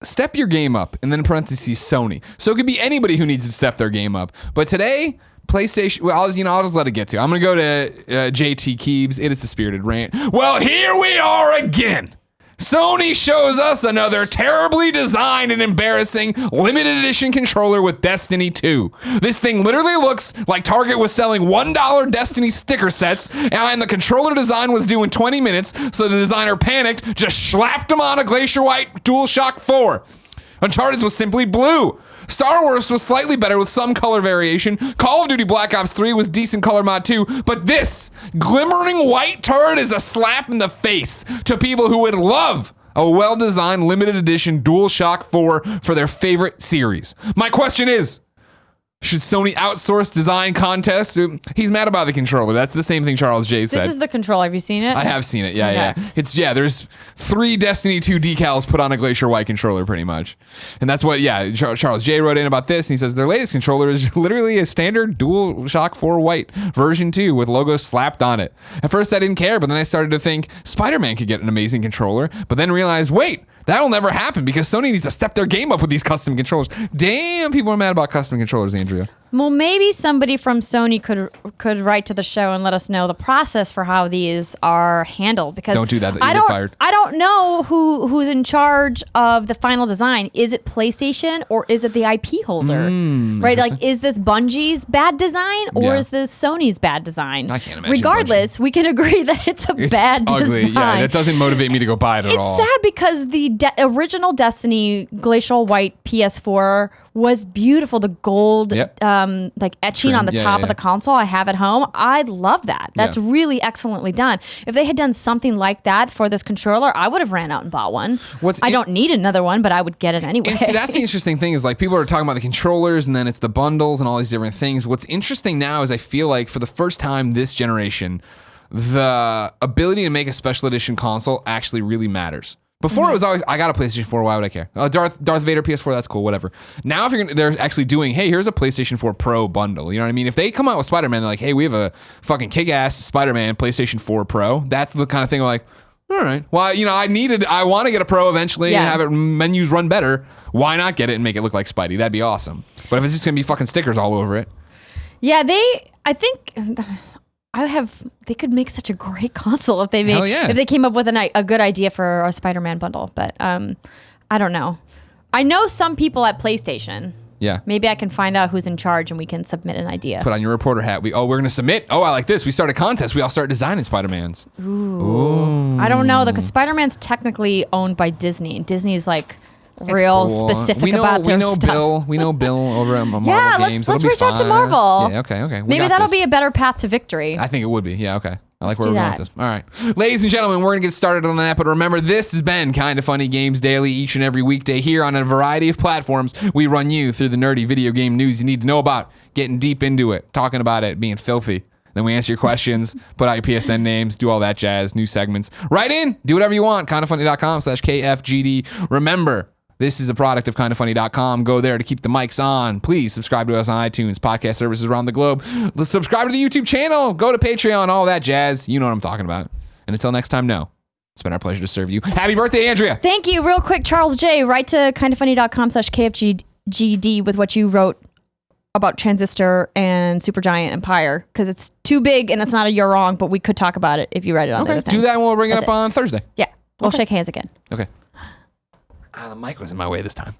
Step Your Game Up, and then in parentheses, Sony. So it could be anybody who needs to step their game up. But today, PlayStation, well, I'll just let it get to it. I'm going to go to JT Keebs. It is a spirited rant. Well, here we are again. Sony shows us another terribly designed and embarrassing limited edition controller with Destiny 2. This thing literally looks like Target was selling $1 Destiny sticker sets, and the controller design was due in 20 minutes, so the designer panicked, just slapped them on a Glacier White DualShock 4. Uncharted was simply blue. Star Wars was slightly better with some color variation. Call of Duty Black Ops 3 was decent color mod too, but this glimmering white turd is a slap in the face to people who would love a well-designed limited edition DualShock 4 for their favorite series. My question is, should Sony outsource design contests? He's mad about the controller. That's the same thing Charles J said. This is the controller. Have you seen it? I have seen it. Yeah. There's 3 Destiny 2 decals put on a Glacier White controller pretty much. And that's what, Charles J wrote in about this, and he says their latest controller is literally a standard DualShock 4 White version 2 with logos slapped on it. At first I didn't care, but then I started to think Spider-Man could get an amazing controller, but then realized, wait, that'll never happen because Sony needs to step their game up with these custom controllers. Damn, people are mad about custom controllers, Andrea. Well, maybe somebody from Sony could write to the show and let us know the process for how these are handled. Because don't do that. You get fired. I don't know who's in charge of the final design. Is it PlayStation or is it the IP holder? Right? Like, is this Bungie's bad design or is this Sony's bad design? I can't imagine. Regardless, we can agree that it's bad ugly. design. Yeah, that doesn't motivate me to go buy it at all. It's sad because the original Destiny Glacial White PS4 was beautiful. The gold, like etching on the top of the console I have at home. I love that. That's really excellently done. If they had done something like that for this controller, I would have ran out and bought one. I don't need another one, but I would get it anyway. And see, that's the interesting thing is like people are talking about the controllers and then it's the bundles and all these different things. What's interesting now is I feel like for the first time this generation, the ability to make a special edition console actually really matters. Before it was always, I got a PlayStation 4, why would I care? Darth Vader PS4, that's cool, whatever. Now if they're actually doing, hey, here's a PlayStation 4 Pro bundle. You know what I mean? If they come out with Spider-Man, they're like, hey, we have a fucking kick-ass Spider-Man PlayStation 4 Pro. That's the kind of thing where like, all right. Well, I want to get a Pro eventually and have it menus run better. Why not get it and make it look like Spidey? That'd be awesome. But if it's just going to be fucking stickers all over it. Yeah, I think they could make such a great console if they came up with a good idea for a Spider-Man bundle. But I don't know. I know some people at PlayStation. Yeah. Maybe I can find out who's in charge and we can submit an idea. Put on your reporter hat. We're going to submit. Oh, I like this. We start a contest. We all start designing Spider-Mans. Ooh. I don't know though, because Spider-Man's technically owned by Disney. And Disney's like real specific about their stuff. We know Bill over at Marvel Games. Let's reach out to Marvel. Yeah, okay. Maybe that'll be a better path to victory. I think it would be. Yeah, okay. I like where we're going with this. All right. Ladies and gentlemen, we're going to get started on that. But remember, this has been Kinda Funny Games Daily each and every weekday here on a variety of platforms. We run you through the nerdy video game news you need to know about, getting deep into it, talking about it, being filthy. Then we answer your questions, put out your PSN names, do all that jazz, new segments. Write in, do whatever you want, kindafunny.com/KFGD. Remember, this is a product of kindafunny.com. Go there to keep the mics on. Please subscribe to us on iTunes, podcast services around the globe. Let's subscribe to the YouTube channel. Go to Patreon, all that jazz. You know what I'm talking about. And until next time, no. It's been our pleasure to serve you. Happy birthday, Andrea. Thank you. Real quick, Charles J. Write to kindafunny.com/KFGD with what you wrote about Transistor and Supergiant Empire, because it's too big and it's not a you're wrong, but we could talk about it if you write it on the other thing. Do that and we'll bring it up on Thursday. Yeah. We'll shake hands again. Okay. The mic was in my way this time.